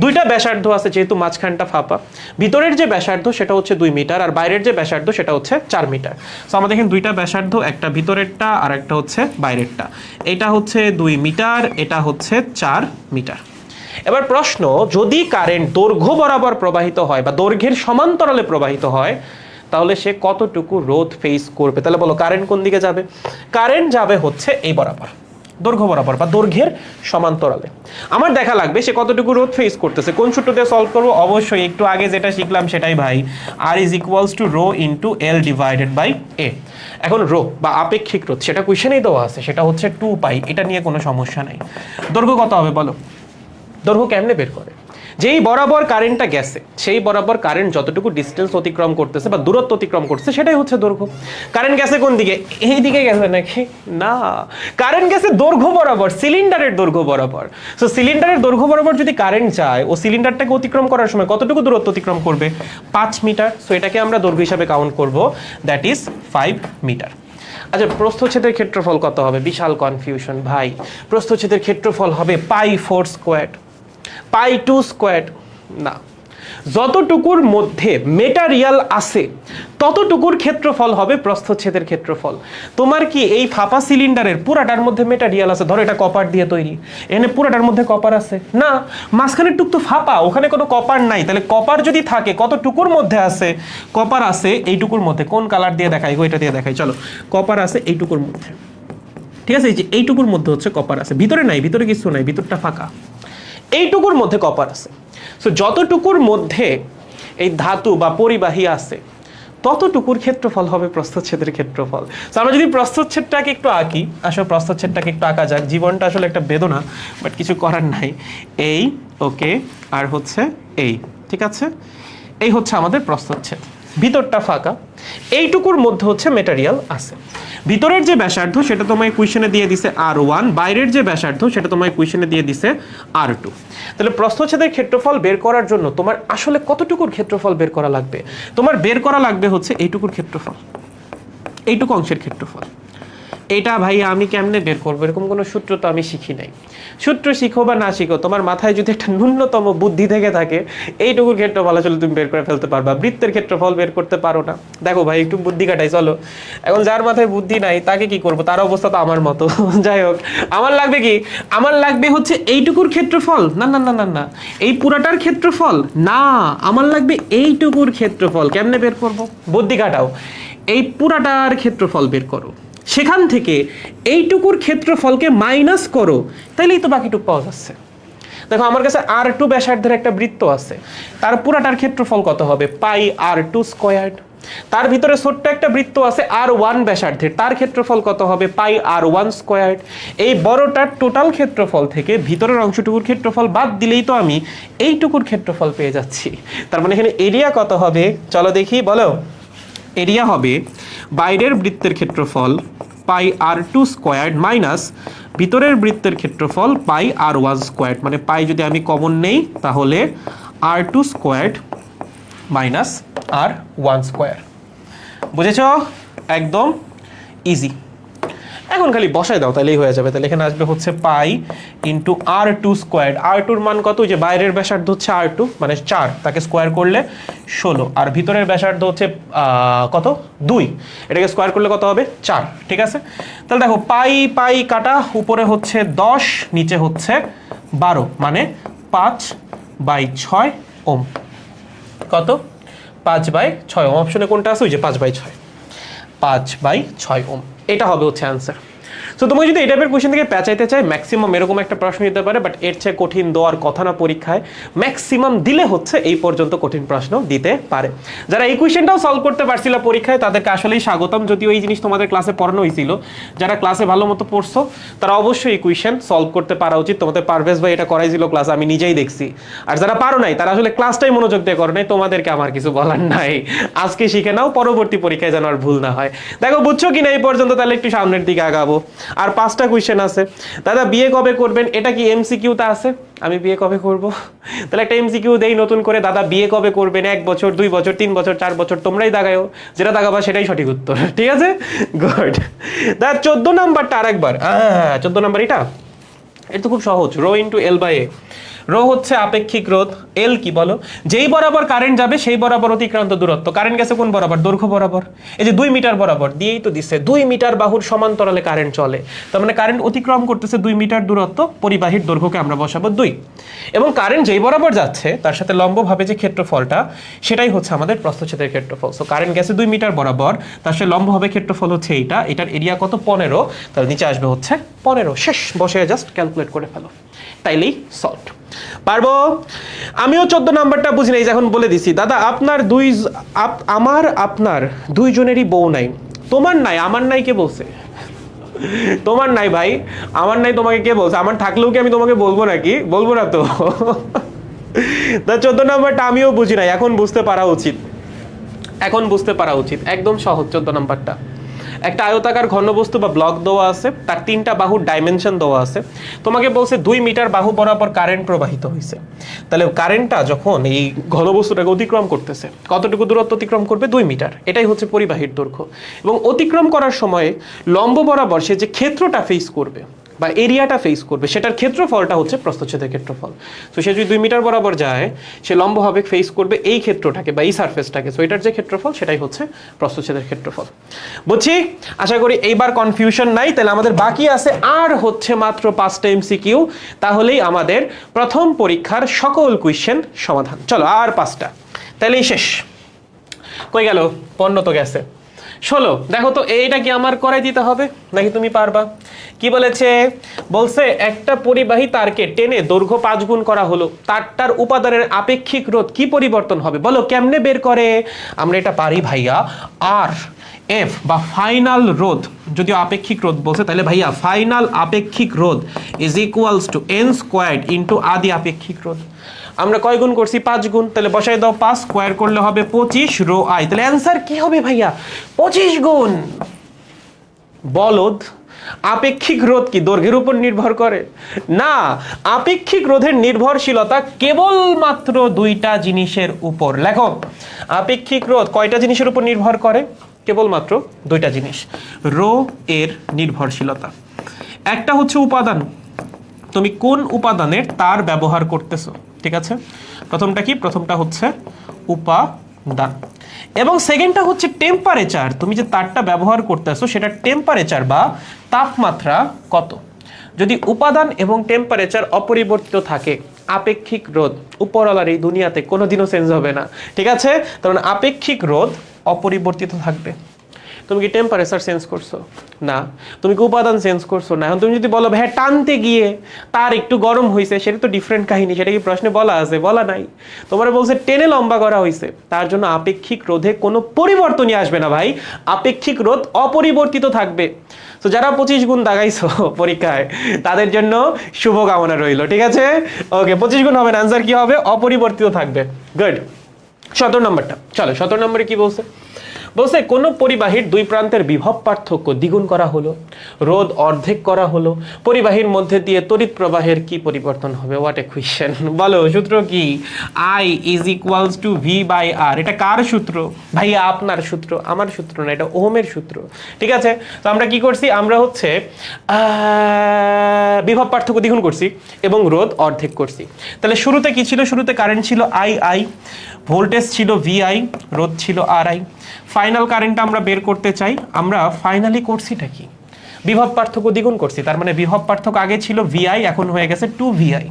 দুইটা ব্যাসার্ধ আছে, যেহেতু মাঝখানটা ফাঁপা। ভিতরের যে ব্যাসার্ধ সেটা হচ্ছে 2 মিটার, আর বাইরের যে ব্যাসার্ধ সেটা হচ্ছে 4 মিটার। সো আমাদের এখানে দুইটা ব্যাসার্ধ, একটা ভিতরেরটা আর একটা হচ্ছে বাইরেরটা। এটা হচ্ছে 2 মিটার, এটা হচ্ছে 4 মিটার। এবার প্রশ্ন, যদি কারেন্ট দৈর্ঘ্য বরাবর প্রবাহিত হয় বা দৈর্ঘ্যের সমান্তরালে প্রবাহিত হয় তাহলে সে কতটুকু রোধ ফেস করবে। তাহলে বলো কারেন্ট কোন দিকে যাবে? কারেন্ট যাবে হচ্ছে এই বরাবর, দৈর্ঘ্য বরাবর বা দৈর্ঘ্যের সমান্তরালে। আমার দেখা লাগবে সে কতটুকু রোধ ফেস করতেছে। কোন সূত্র দিয়ে সলভ করবো? অবশ্যই একটু আগে যেটা শিখলাম সেটাই ভাই, R is equals to rho into L divided by A. এখন রো বা আপেক্ষিক রোধ সেটা কোয়েশ্চেনেই দেওয়া আছে, সেটা হচ্ছে 2 পাই। এটা নিয়ে কোনো সমস্যা নাই। দৈর্ঘ্য কত হবে বলো? দৈর্ঘ্য কেমনে বের করে? যেই বরাবর কারেন্টটা গেছে সেই বরাবর কারেন্ট যতটুকু ডিস্টেন্স অতিক্রম করতেছে বা দূরত্ব অতিক্রম করতেছে সেটাই হচ্ছে দৈর্ঘ্য। কারেন্ট গেছে কোন দিকে? এই দিকে গেছে নাকি? না, কারেন্ট গেছে দৈর্ঘ্য বরাবর, সিলিন্ডারের দৈর্ঘ্য বরাবর। সো সিলিন্ডারের দৈর্ঘ্য বরাবর যদি কারেন্ট যায়, ও সিলিন্ডারটাকে অতিক্রম করার সময় কতটুকু দূরত্ব অতিক্রম করবে? 5 মিটার। সো এটাকে আমরা দৈর্ঘ্য হিসাবে কাউন্ট করব, দ্যাট ইজ 5 মিটার। আচ্ছা, প্রস্থচ্ছেদের ক্ষেত্রফল কত হবে? বিশাল কনফিউশন ভাই। প্রস্থচ্ছেদের ক্ষেত্রফল হবে π4 স্কোয়ার, π2 স্কোয়ার না, যতটুকুর মধ্যে মেটারিয়াল আছে ততটুকুর ক্ষেত্রফল হবে প্রস্থচ্ছেদের ক্ষেত্রফল। তোমার কি এই ফাঁপা সিলিন্ডারের পুরাটার মধ্যে মেটারিয়াল আছে? ধরো এটা কপার দিয়ে তৈরি, এখানে পুরাটার মধ্যে কপার আছে না, মাঝখানের টুক তো ফাঁপা, ওখানে কোনো কপার নাই। তাহলে কপার যদি থাকে কতটুকুর মধ্যে আছে? কপার আছে এইটুকুর মধ্যে। কোন কালার দিয়ে দেখাই গো? এটা দিয়ে দেখাই, চলো। কপার আছে এইটুকুর মধ্যে, ঠিক আছে? এই যে এইটুকুর মধ্যে হচ্ছে কপার আছে, ভিতরে নাই, ভিতরে কিছু নাই, ভিতরটা ফাঁকা। এইটুকুর মধ্যে কপার আছে। সো যতটুকুর মধ্যে এই ধাতু বা পরিবাহী আছে ততটুকুর ক্ষেত্রফল হবে প্রস্থচ্ছেদের ক্ষেত্রফল। সো আমরা যদি প্রস্থচ্ছেদটাকে একটু আঁকি, আসলে প্রস্থচ্ছেদটাকে একটু আঁকা যাক। জীবনটা আসলে একটা বেদনা, বাট কিছু করার নাই। এই, ওকে, আর হচ্ছে এই, ঠিক আছে? এই হচ্ছে আমাদের প্রস্থচ্ছেদ, ভিতরটা ফাঁকা, এইটুকুর মধ্যে হচ্ছে মেটেরিয়াল আছে। ভিতরের যে ব্যাসার্ধ সেটা তোমায় কোয়েশ্চেনে দিয়ে দিছে R1, বাইরের যে ব্যাসার্ধ সেটা তোমায় কোয়েশ্চেনে দিয়ে দিছে R2। তাহলে প্রস্থচ্ছেদের ক্ষেত্রফল বের করার জন্য তোমার আসলে কতটুকুর ক্ষেত্রফল বের করা লাগবে? তোমার বের করা লাগবে হচ্ছে এইটুকুর ক্ষেত্রফল, এইটুকু অংশের ক্ষেত্রফল। এটা ভাই আমি কেমনে বের করবো? এরকম কোনো সূত্র তো আমি শিখি নাই। সূত্র শিখো বা না শিখো, তোমার মাথায় যদি একটা ন্যূনতম বুদ্ধি থেকে থাকে, এইটুকুর ক্ষেত্রফল আসলে তুমি বের করে ফেলতে পারবা। বৃত্তের ক্ষেত্রফল বের করতে পারো না? দেখো ভাই, একটু বুদ্ধি কাটাই চলো। এখন যার মাথায় বুদ্ধি নাই তাকে কি করবো? তার অবস্থা তো আমার মতো। যাই হোক, আমার লাগবে কি? আমার লাগবে হচ্ছে এইটুকুর ক্ষেত্রফল। না না না না না, এই পুরাটার ক্ষেত্রফল না, আমার লাগবে এইটুকুর ক্ষেত্রফল। কেমনে বের করবো? বুদ্ধি কাটাও। এই পুরাটার ক্ষেত্রফল বের করো, সেখান থেকে এইটুকুর ক্ষেত্রফলকে মাইনাস করো, তাইলেই তো বাকিটুকু পাওয়া যাচ্ছে। দেখো আমার কাছে R2 ব্যাসার্ধের একটা বৃত্ত আছে, তার পুরাটার ক্ষেত্রফল কত হবে? পাই R2 স্কয়ার্ড। তার ভিতরে ছোট্ট একটা বৃত্ত আছে R1 ব্যাসার্ধের, তার ক্ষেত্রফল কত হবে? পাই R1 স্কয়ার্ড। এই বড়টার টোটাল ক্ষেত্রফল থেকে ভিতরের অংশটুকুর ক্ষেত্রফল বাদ দিলেই তো আমি এইটুকুর ক্ষেত্রফল পেয়ে যাচ্ছি। তার মানে এখানে এরিয়া কত হবে? চলো দেখি, বলো। এরিয়া হবে বাইরের বৃত্তের ক্ষেত্রফল পাই R2 স্কয়ার্ড মাইনাস ভিতরের বৃত্তের ক্ষেত্রফল পাই R1 স্কয়ার্ড। মানে পাই যদি আমি কমন নেই তাহলে R2 squared minus R1 square. বুঝেছ? একদম ইজি। এখন খালি বসায় দাও তাহলেই হয়ে যাবে। তাহলে এখানে আসবে হচ্ছে পাই ইন্টু R2 স্কয়ার্ড। R2-র মান কত? যে বাইরের ব্যাসার্ধ হচ্ছে R2 মানে 4, তাকে স্কয়ার করলে 16, আর ভিতরের ব্যাসার্ধ হচ্ছে কত? 2, এটাকে স্কয়ার করলে কত হবে? 4। ঠিক আছে, তাহলে দেখো পাই পাই কাটা, উপরে হচ্ছে 10, নিচে হচ্ছে 12, মানে 5/6 ওম। কত? 5/6 ওম। অপশনে কোনটা আছে? ওই যে 5/6, 5/6 ওম। এটা হবে হচ্ছে অ্যান্সার। সো তোমাকে যদি এই টাইপের কোয়েশ্চেন থেকে পেঁচাইতে চাই, ম্যাক্সিমাম এরকম একটা প্রশ্ন দিতে পারে, বাট এর চেয়ে কঠিন দেওয়ার কথা না পরীক্ষায়। ম্যাক্সিমাম দিলে হচ্ছে এই পর্যন্ত কঠিন প্রশ্ন দিতে পারে। যারা এই কোয়েশ্চেনটাও সলভ করতে পারছিল পরীক্ষায়, তাদেরকে আসলেই স্বাগতম। যদিও এই জিনিস তোমাদের ক্লাসে পড়ানো হয়েছিল, যারা ক্লাসে ভালো মতো পড়ছো তারা অবশ্যই এই কোয়েশ্চেন সলভ করতে পারা উচিত। তোমাদের পারভেজ ভাই এটা করাইছিল ক্লাস, আমি নিজেই দেখছি। আর যারা পারো নাই তারা আসলে ক্লাসটাই মনোযোগ দিয়ে করো নাই, তোমাদেরকে আমার কিছু বলার নাই। আজকে শিখে নাও, পরবর্তী পরীক্ষায় যেন আর ভুল না হয়। দেখো বুঝছো কিনা এই পর্যন্ত? তাহলে একটু সামনের দিকে আগাবো। আর 5টা কোয়েশ্চেন আছে। দাদা বিয়ে কবে করবেন? এটা কি এমসিকিউতে আছে? আমি বিয়ে কবে করব? তাহলে একটা এমসিকিউ দেই নতুন করে, দাদা বিয়ে কবে করবেন? 1 বছর, 2 বছর, 3 বছর, 4 বছর, তোমরাই দাগায়ো, যেটা দাগাবা সেটাই সঠিক উত্তর। ঠিক আছে, গুড। দাদা 14 নাম্বারটা আরেকবার। 14 নাম্বার এটা তো খুব সহজ। Rho into L by A. Rho হচ্ছে আপেক্ষিক রোধ, এল কি বলো? যেই বরাবর কারেন্ট যাবে সেই বরাবর অতিক্রান্ত দূরত্ব। কারেন্ট গেছে কোন বরাবর? দৈর্ঘ্য বরাবর। এই যে 2 মিটার বরাবর দিয়েই তো দিচ্ছে, 2 মিটার বাহুর সমান্তরালে কারেন্ট চলে, তার মানে কারেন্ট অতিক্রম করতেছে 2 মিটার দূরত্ব। পরিবাহীর দৈর্ঘ্যকে আমরা বসাবো 2, এবং কারেন্ট যেই বরাবর যাচ্ছে তার সাথে লম্বভাবে যে ক্ষেত্রফলটা সেটাই হচ্ছে আমাদের প্রস্থচ্ছেদের ক্ষেত্রফল। সো কারেন্ট গেছে 2 মিটার বরাবর, তার সাথে লম্বভাবে ক্ষেত্রফল হচ্ছে এইটা, এটার এরিয়া কত? 15, তাহলে নিচে আসবে হচ্ছে 15। শেষ, বসে জাস্ট ক্যালকুলেট করে ফেলো, তাইলেই সলভ। পারবো? আমিও 14 নাম্বারটা বুঝি নাই, এখন বলে দিছি। দাদা আপনার আপনার 2 জনেরই বউ নাই। তোমার নাই, আমার নাই কে বলছে? তোমার নাই ভাই, আমার নাই তোমাকে কে বলছে? আমার থাকলেও কি আমি তোমাকে বলবো নাকি? বলবো না তো। 14 নাম্বারটা আমিও বুঝি নাই, এখন বুঝতে পারা উচিত। এখন বুঝতে পারা উচিত, একদম সহজ। 14 নাম্বারটা একটা আয়তাকার ঘনবস্তু বা ব্লক দেওয়া আছে, তার 3টা বাহুর ডাইমেনশন দেওয়া আছে। তোমাকে বলছে 2 মিটার বাহু বরাবর কারেন্ট প্রবাহিত হয়েছে। তাহলে কারেন্টটা যখন এই ঘনবস্তুটাকে অতিক্রম করতেছে, কতটুকু দূরত্ব অতিক্রম করবে? 2 মিটার। এটাই হচ্ছে পরিবাহীর দৈর্ঘ্য। এবং অতিক্রম করার সময় লম্ব বরাবর সে যে ক্ষেত্রটা ফেস করবে বা এরিয়াটা ফেস করবে, সেটার ক্ষেত্রফলটা হচ্ছে প্রস্থচ্ছেদের ক্ষেত্রফল। তো সে যদি 2 মিটার বরাবর যায়, সে লম্বভাবে ফেস করবে এই ক্ষেত্রটাকে বা এই সারফেসটাকে। সো এটার যে ক্ষেত্রফল সেটাই হচ্ছে প্রস্থচ্ছেদের ক্ষেত্রফল। বুঝছি? আশা করি এইবার কনফিউশন নাই। তাহলে আমাদের বাকি আছে আর হচ্ছে মাত্র 5টা এমসিকিউ, তাহলেই আমাদের প্রথম পরীক্ষার সকল কোয়েশ্চেন সমাধান। চলো আর 5টা, তাহলেই শেষ। কই গেল? 15 তো গেছে। 16 দেখো তো, এইটা কি আমার করাই দিতে হবে নাকি তুমি পারবা? কি বলেছে? বলছে একটা পরিবাহী তারকে টেনে দৈর্ঘ্য 5 গুণ করা হলো, তারটার উপাদানের আপেক্ষিক রোধ কি পরিবর্তন হবে? বলো কেমনে বের করে? আমরা এটা পারি ভাইয়া, আর এফ বা ফাইনাল রোধ, যদি আপেক্ষিক রোধ বলছে তাহলে ভাইয়া ফাইনাল আপেক্ষিক রোধ is equals two n squared into আদি আপেক্ষিক রোধ। আমরা কয় গুণ করছি? 5 গুণ। তাহলে বসাই দাও, 5 স্কয়ার করলে হবে 25 রো আই। তাহলে অ্যান্সার কি হবে ভাইয়া? 25 গুণ। বলদ, আপেক্ষিক রোধ কি দৈর্ঘ্যের উপর নির্ভর করে? না, আপেক্ষিক রোধের নির্ভরশীলতা কেবলমাত্র 2টা জিনিসের উপর। লেখো, আপেক্ষিক রোধ কয়টা জিনিসের উপর নির্ভর করে? কেবলমাত্র 2টা জিনিস। রো এর নির্ভরশীলতা, একটা হচ্ছে উপাদান, তুমি কোন উপাদানের তার ব্যবহার করতেছো। ঠিক আছে, প্রথমটা কি? প্রথমটা হচ্ছে উপাদান, এবং সেকেন্ডটা হচ্ছে টেম্পারেচার। তুমি যে তারটা ব্যবহার করতেছো সেটা টেম্পারেচার বা তাপমাত্রা কত। যদি উপাদান এবং টেম্পারেচার অপরিবর্তিত থাকে, আপেক্ষিক রোধ উপরওয়ালার এই দুনিয়াতে কোনোদিনও চেঞ্জ হবে না। ঠিক আছে, তার মানে আপেক্ষিক রোধ অপরিবর্তিত থাকবে। তুমি কি টেম্পারেচার চেঞ্জ করছো? না। তুমি কি উপাদান চেঞ্জ করছো? না। এখন তুমি যদি বলো ভাই টানতে গিয়ে তার একটু গরম হয়েছে, সেটা তো ডিফারেন্ট কাহিনী, সেটা কি প্রশ্নে বলা আছে? বলা নাই। তোমার বলছে টেনে লম্বা করা হয়েছে, তার জন্য আপেক্ষিক রোধে কোনো পরিবর্তনই আসবে না ভাই, আপেক্ষিক রোধ অপরিবর্তিত থাকবে। তো যারা 25 গুণ দাগাইছো পরীক্ষায় তাদের জন্য শুভকামনা রইল, ঠিক আছে? ওকে, 25 গুণ হবে না, আনসার কি হবে? অপরিবর্তিত থাকবে। গুড। 17 নম্বরটা, চলো 17 নম্বরে কি বলছে? বলছে কোনো পরিবাহীর দুই প্রান্তের বিভব পার্থক্য দ্বিগুণ করা হলো, রোধ অর্ধেক করা হলো, পরিবাহীর মধ্যে দিয়ে তড়িৎ প্রবাহের কি পরিবর্তন হবে? What a question. বলো, সূত্র কি? I is equals to V by R. এটা কার সূত্র ভাই? আপনার সূত্র, আমার সূত্র না, এটা ওহমের সূত্র, ঠিক আছে? তো আমরা কি করছি? আমরা হচ্ছে বিভব পার্থক্য দ্বিগুণ করছি এবং রোধ অর্ধেক করছি। তাহলে শুরুতে কি ছিল? শুরুতে কারেন্ট ছিল আই, ভোল্টেজ ছিল ভিআই, রোধ ছিল আর আই। ফাইনাল কারেন্ট আমরা বের করতে চাই, আমরা ফাইনালি করছিটা কি? বিভব পার্থক্য দ্বিগুণ করছি, তার মানে বিভব পার্থক্য আগে ছিল ভিআই, এখন হয়ে গেছে 2VI।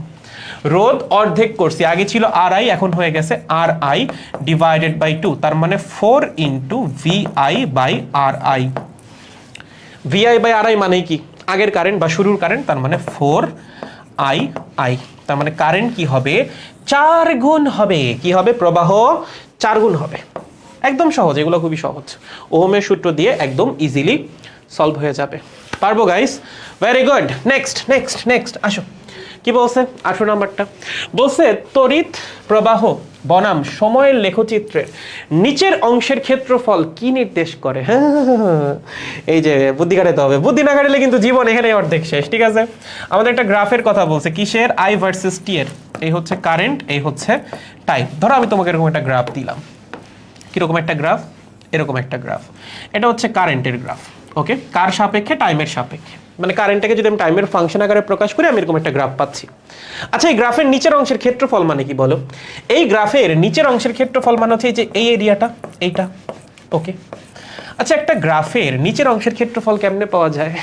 রোধ অর্ধেক করছি, আগে ছিল আর আই, এখন হয়ে গেছে আর আই ডিভাইডেড বাই 2, তার মানে 4 into VI by R I. VI by R I মানে কি? আগের কারেন্ট বা শুরুর কারেন্ট, তার মানে 4II। তার মানে কারেন্ট কি হবে? 4 গুণ হবে। কি হবে? প্রবাহ 4 গুণ হবে। একদম সহজ, এগুলো খুবই সহজ, ওহমের সূত্র দিয়ে একদম ইজিলি সলভ হয়ে যাবে। পারবো গাইস? Very good. নেক্সট আসো, কি বলছে 18 নাম্বারটা? বলছে তড়িৎ প্রবাহ বনাম সময়ের লেখচিত্রের নিচের অংশের ক্ষেত্রফল কি নির্দেশ করে? হ্যাঁ, এই যে বুদ্ধি কাটাতে হবে, বুদ্ধি না কাটালে কিন্তু জীবন এখানে অর্ধেক শেষ, ঠিক আছে? আমাদের একটা গ্রাফের কথা বলছে, কিসের? I ভার্সেস টি এর। এই হচ্ছে কারেন্ট, এই হচ্ছে টাইম। ধরো আমি তোমাকে এরকম একটা গ্রাফ দিলাম, কিরকম একটা গ্রাফ? এরকম একটা গ্রাফ। এটা হচ্ছে কারেন্টের গ্রাফ, ওকে? কার সাপেক্ষে? টাইমের সাপেক্ষে। মানে কারেন্টটাকে যদি আমি টাইমের ফাংশন আকারে প্রকাশ করি, আমি এরকম একটা গ্রাফ পাচ্ছি। আচ্ছা, এই গ্রাফের নিচের অংশের ক্ষেত্রফল মানে কি বলো? এই গ্রাফের নিচের অংশের ক্ষেত্রফল মানে হচ্ছে এই যে এই এরিয়াটা, এইটা, ওকে? আচ্ছা, একটা গ্রাফের নিচের অংশের ক্ষেত্রফল কেমনে পাওয়া যায়?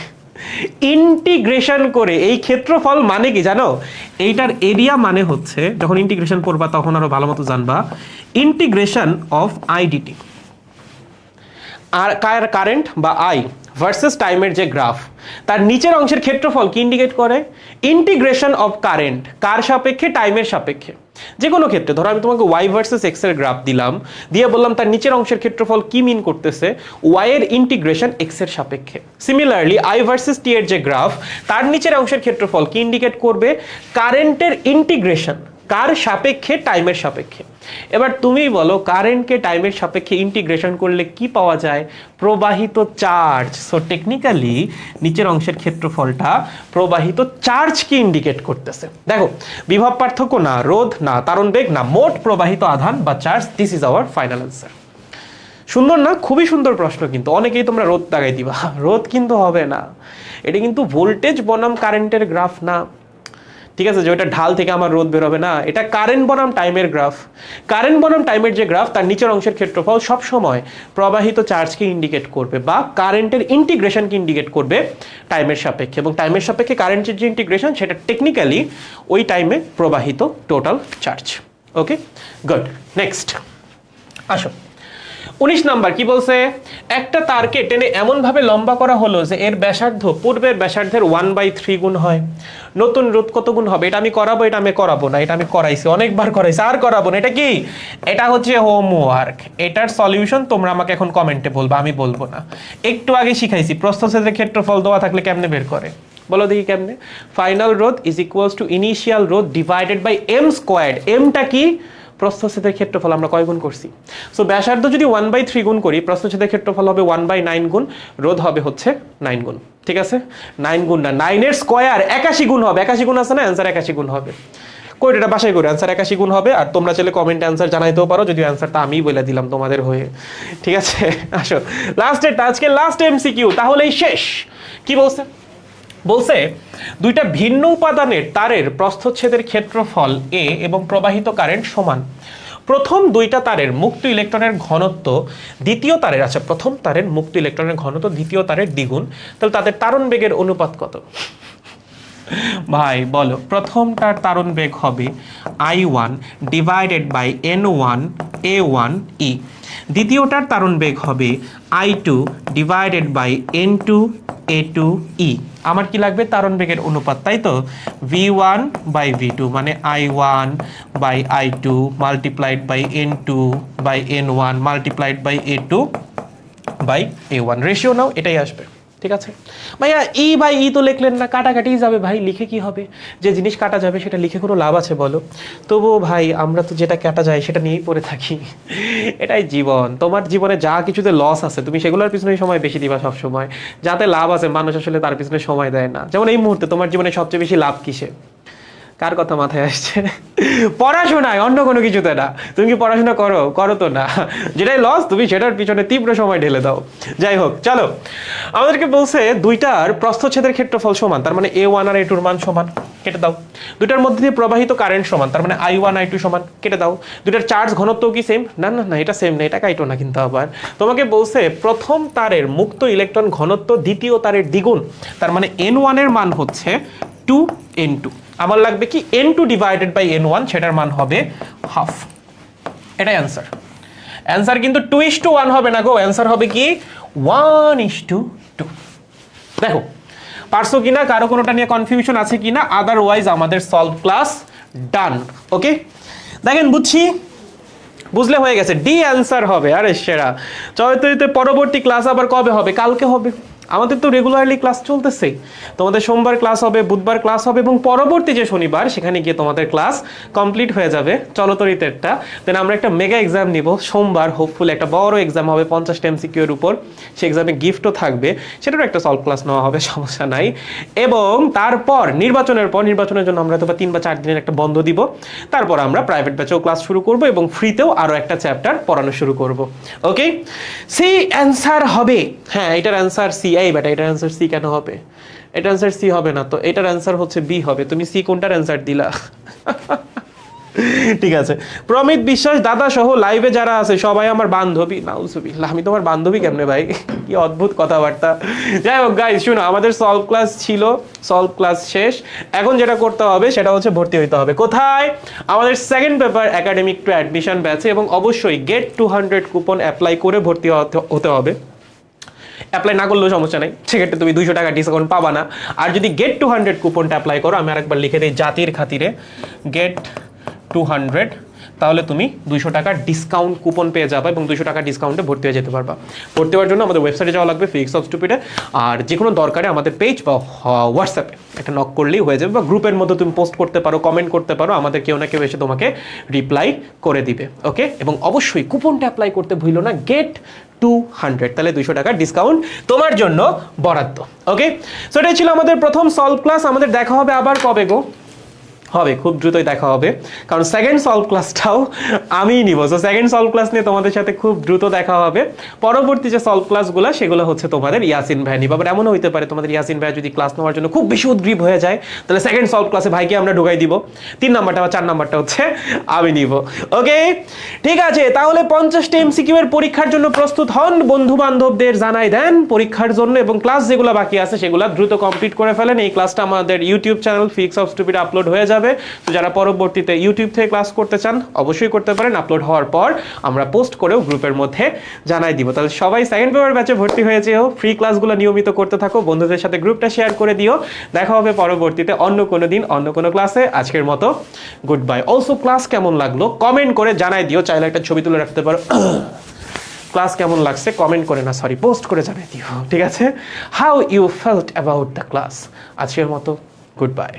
ইন্টিগ্রেশন করে। এই ক্ষেত্রফল মানে কি জানো? এইটার এরিয়া মানে হচ্ছে, যখন ইন্টিগ্রেশন করবা তখন আরো ভালো মতো জানবা, ইন্টিগ্রেশন অফ আই ডিটি। আর কারেন্ট বা আই ভার্সেস টাইমের যে গ্রাফ, তার নিচের অংশের ক্ষেত্রফল কি ইন্ডিকেট করে? ইন্টিগ্রেশন অফ কারেন্ট, কার সাপেক্ষে? টাইমের সাপেক্ষে। যে কোনো ক্ষেত্রে ধরো আমি তোমাকে ওয়াই ভার্সেস এক্স এর গ্রাফ দিলাম, দিয়ে বললাম তার নিচের অংশের ক্ষেত্রফল কি মিন করতেছে? ওয়াই এর ইন্টিগ্রেশন এক্স এর সাপেক্ষে। সিমিলারলি আই ভার্সেস টি এর যে গ্রাফ, তার নিচের অংশের ক্ষেত্রফল কি ইন্ডিকেট করবে? কারেন্টের ইন্টিগ্রেশন, কার সাপেক্ষে? টাইমের সাপেক্ষে। এবার তুমি বলো, কারেন্টকে টাইমের সাপেক্ষে ইন্টিগ্রেশন করলে কি পাওয়া যায়? প্রবাহিত চার্জ। সো টেকনিক্যালি নিচের অংশের ক্ষেত্রফলটা প্রবাহিত চার্জকে ইন্ডিকেট করতেছে। দেখো, বিভব পার্থক্য না, রোধ না, তারণ বেগ না, মোট প্রবাহিত আধান বা charge. This is our final answer. সুন্দর না? খুবই সুন্দর প্রশ্ন, কিন্তু অনেকেই তোমরা রোধ দাগাই দিবা, রোধ কিন্তু হবে না। এটা কিন্তু ভোল্টেজ বনাম কারেন্টের গ্রাফ না, ঠিক আছে? যে ওইটা ঢাল থেকে আমার রোধ বেরোবে না, এটা কারেন্ট বনাম টাইমের গ্রাফ। কারেন্ট বনাম টাইমের যে গ্রাফ, তার নিচের অংশের ক্ষেত্রফল সবসময় প্রবাহিত চার্জকে ইন্ডিকেট করবে বা কারেন্টের ইন্টিগ্রেশনকে ইন্ডিকেট করবে টাইমের সাপেক্ষে, এবং টাইমের সাপেক্ষে কারেন্টের যে ইন্টিগ্রেশন, সেটা টেকনিক্যালি ওই টাইমে প্রবাহিত টোটাল চার্জ। ওকে, গুড। নেক্সট আসো, 19 নাম্বার কি বলছে? একটা তারকে টেনে এমনভাবে লম্বা করা হলো যে এর ব্যাসার্ধ পূর্বের ব্যাসার্ধের 1/3 গুণ হয়। নতুন রোধ কত গুণ হবে? এটা আমি করাবো, এটা আমি করাবো না, এটা আমি করাইছি, অনেকবার করাইছি, আর করাবো না। এটা কি? এটা হচ্ছে হোমওয়ার্ক। এটার সলিউশন তোমরা আমাকে এখন কমেন্টে বলবা, আমি বলবো না। একটু আগে শিখাইছি প্রস্থচ্ছেদের ক্ষেত্রফল দেওয়া থাকলে কেমনে বের করে, বলো দেখি কেমনে? ফাইনাল রোধ ইজ ইকুয়ালস টু ইনিশিয়াল রোধ ডিভাইডেড বাই এম স্কোয়ার্ড। এমটা কি? প্রস্থচ্ছেদের ক্ষেত্রফল। আমরা কয় গুণ করছি? সো ব্যাসার্ধ যদি 1/3 গুণ করি, প্রস্থচ্ছেদের ক্ষেত্রফল হবে 1/9 গুণ, রোধ হবে হচ্ছে 9 গুণ, ঠিক আছে? 9 গুণ না, 9 এর স্কোয়ার 81 গুণ হবে। 81 গুণ আছে না? অ্যান্সার 81 গুণ হবে। কই এটা বাসায় করে অ্যান্সার 81 গুণ হবে। আর তোমরা চাইলে কমেন্টে অ্যান্সার জানাইতেও পারো, যদিও অ্যান্সারটা আমিই বলে দিলাম তোমাদের হয়ে, ঠিক আছে? আসো লাস্টেরটা, আজকে লাস্ট এমসিকিউ, তাহলেই শেষ। কি বলছে? বলছে দুইটা ভিন্ন উপাদানের তারের প্রস্থচ্ছেদের ক্ষেত্রফল এ এবং প্রবাহিত কারেন্ট সমান। প্রথম দুইটা তারের মুক্ত ইলেকট্রনের ঘনত্ব দ্বিতীয় তারের, আচ্ছা প্রথম তারের মুক্ত ইলেকট্রনের ঘনত্ব দ্বিতীয় তারের দ্বিগুণ, তাহলে তাদের তারণ বেগের অনুপাত কত? ভাই বলো, প্রথমটার তারণ বেগ হবে I1 divided by N1 A1 E। দ্বিতীয়টার তারণ বেগ হবে I2 divided by N2 A2E। আমার কি লাগবে তারণ বেগের অনুপাত, তাই তো V1 বাই V2 মানে I1 by I2 multiplied by N2 by N1 multiplied by A2 by A1। Ratio নাও, এটাই আসবে। ঠিক আছে ভাইয়া, ই বাই ই তো লিখলেন না, কাটাকাটিই যাবে ভাই, লিখে কি হবে? যে জিনিস কাটা যাবে সেটা লিখে কোনো লাভ আছে বলো? তবুও ভাই আমরা তো যেটা কাটা যায় সেটা নিয়েই পড়ে থাকি। এটাই জীবন। তোমার জীবনে যা কিছুতে লস আছে তুমি সেগুলোর পিছনে সময় বেশি দিবা সব সময়, যাতে লাভ আছে মানুষ আসলে তার পিছনে সময় দেয় না। যেমন এই মুহূর্তে তোমার জীবনে সবচেয়ে বেশি লাভ কিসে? কার কথা মাথায় আসছে? পড়াশোনায়, অন্য কোনো কিছুতে না। তুমি কি পড়াশোনা করো? করো তো না। যেটাই লস তুমি সেটার পিছনে তীব্র সময় ঢেলে দাও। যাই হোক, চলো, আমাদেরকে বলছে দুইটার প্রস্থচ্ছেদের ক্ষেত্রফল সমান, তার মানে A1 আর A2 এর মান সমান, কেটে দাও। দুইটার মধ্যে দিয়ে প্রবাহিত কারেন্ট সমান, তার মানে I1 I2 সমান, কেটে দাও। দুইটার চার্জ ঘনত্ব কি সেম? না না না, এটা সেম না, এটা কাইটো না। কিন্তু আবার তোমাকে বলছে প্রথম তারের মুক্ত ইলেকট্রন ঘনত্ব দ্বিতীয় তারের দ্বিগুণ, তার মানে N1 এর মান হচ্ছে 2N2। আমার লাগবে কি N2 ডিভাইডেড বাই N1, সেটার মান হবে হাফ। এটাই অ্যান্সার। অ্যান্সার কিন্তু 2:1 হবে না গো, অ্যান্সার হবে কি 1:2। দেখো পারছো কিনা, কারো কোনোটা নিয়ে কনফিউশন আছে কিনা? আদারওয়াইজ আমাদের সলভ ক্লাস ডান। ওকে, দেখেন বুঝছি, বুঝলে হয়ে গেছে। ডি অ্যান্সার হবে। আরে সেরা। চয়তো পরবর্তী ক্লাস আবার কবে হবে? কালকে হবে। আমাদের তো রেগুলারলি ক্লাস চলতেছে। তোমাদের সোমবার ক্লাস হবে, বুধবার ক্লাস হবে, এবং পরবর্তী যে শনিবার সেখানে গিয়ে তোমাদের ক্লাস কমপ্লিট হয়ে যাবে চলতরিতেরটা। দেন আমরা একটা মেগা এক্সাম নিব সোমবার, হোপফুল একটা বড় এক্সাম হবে 50টা MCQ এর উপর। সেই এক্সামে গিফটও থাকবে, সেটারও একটা সলভ ক্লাস নেওয়া হবে, সমস্যা নাই। এবং তারপর নির্বাচনের জন্য আমরা হয়তো 3 বা 4 দিনের একটা বন্ধ দিব। তারপর আমরা প্রাইভেট ব্যাচেও ক্লাস শুরু করব এবং ফ্রিতেও আরও একটা চ্যাপ্টার পড়ানো শুরু করব। ওকে, সি অ্যান্সার হবে। হ্যাঁ, এটার অ্যান্সার সি। এই বেটা, এটার অ্যান্সার সি কেন হবে? এটার অ্যান্সার সি হবে না তো, এটার অ্যান্সার হচ্ছে বি হবে। তুমি সি কোনটার অ্যান্সার দিলা? ঠিক আছে, প্রমিত বিশ্বাস দাদা সহ লাইভে যারা আছে সবাই আমার বান্ধবী। নাউজুবিল্লাহ, আমি তোমার বান্ধবী কেমনে ভাই? কি অদ্ভুত কথাবার্তা। যাই হোক গাইস, শুনো, আমাদের সলভ ক্লাস ছিল, সলভ ক্লাস শেষ। এখন যেটা করতে হবে সেটা হচ্ছে ভর্তি হইতে হবে। কোথায়? আমাদের second paper academic two admission ব্যাচে, এবং অবশ্যই গেট 200 কুপন অ্যাপ্লাই করে ভর্তি হতে হবে। অ্যাপ্লাই না করলেও সমস্যা নেই, সেক্ষেত্রে তুমি 200 টাকা ডিসকাউন্ট পাবা না। আর যদি গেট 200 কুপনটা অ্যাপ্লাই করো, আমি আরেকবার লিখে দিই জাতির খাতিরে, গেট 200, তাহলে তুমি 200 টাকার ডিসকাউন্ট কুপন পেয়ে যাবে এবং 200 টাকা ডিসকাউন্টে ভর্তি হয়ে যেতে পারবা। ভর্তি হওয়ার জন্য আমাদের ওয়েবসাইটে যাওয়া লাগবে, ফিজিক্স অফ স্টুপিডে। আর যে কোনো দরকারে আমাদের পেজ বা হোয়াটসঅ্যাপে একটা নক করলেই হয়ে যাবে, বা গ্রুপের মধ্যে তুমি পোস্ট করতে পারো, কমেন্ট করতে পারো, আমাদের কেউ না কেউ এসে তোমাকে রিপ্লাই করে দিবে। ওকে, এবং অবশ্যই কুপনটা অ্যাপ্লাই করতে ভুলো না, গেট 200, তাহলে 200 টাকার ডিসকাউন্ট তোমার জন্য বরাদ্দ। ওকে, সো এটাই ছিল আমাদের প্রথম সলভ ক্লাস। আমাদের দেখা হবে আবার কবে গো? হবে, খুব দ্রুতই দেখা হবে, কারণ সেকেন্ড সলভ ক্লাসটাও আমিই নিব। সো সেকেন্ড সলভ ক্লাস নিয়ে তোমাদের সাথে খুব দ্রুত দেখা হবে। পরবর্তী যে সলভ ক্লাসগুলো সেগুলো হচ্ছে তোমাদের ইয়াসিন ভাই নিব। আবার এমনও হইতে পারে তোমাদের ইয়াসিন ভাই যদি ক্লাস নেওয়ার জন্য খুব বেশি উদ্গ্রীব হয়ে যায়, তাহলে সেকেন্ড সলভ ক্লাসে ভাইকে আমরা ঢুকাই দিব। 3 নাম্বারটা বা 4 নাম্বারটা হচ্ছে আমি নিব। ওকে, ঠিক আছে, তাহলে 50টা MCQ এর পরীক্ষার জন্য প্রস্তুত হন। বন্ধু বান্ধবদের জানাই দেন পরীক্ষার জন্য, এবং ক্লাস যেগুলো বাকি আছে সেগুলো দ্রুত কমপ্লিট করে ফেলেন। এই ক্লাসটা আমাদের YouTube channel physics of stupid upload হয়ে যাবে। তো যারা পরবর্তীতে ইউটিউব থেকে ক্লাস করতে চান অবশ্যই করতে পারেন। আপলোড হওয়ার পর আমরা পোস্ট করেও গ্রুপের মধ্যে জানাই দিব। তাহলে সবাই সেকেন্ড পেপার ব্যাচে ভর্তি হয়ে যেও, ফ্রি ক্লাসগুলো নিয়মিত করতে থাকো, বন্ধুদের সাথে গ্রুপটা শেয়ার করে দিও। দেখা হবে পরবর্তীতে অন্য কোনো দিন অন্য কোনো ক্লাসে। আজকের মতো গুড বাই। অলসো ক্লাস কেমন লাগলো কমেন্ট করে জানাই দিও, চাইলে একটা ছবি তুলে রাখতে পারো। ক্লাস কেমন লাগছে কমেন্ট করে না, সরি, পোস্ট করে জানাই দিও, ঠিক আছে? How you felt about the class. আজকের মতো গুড বাই।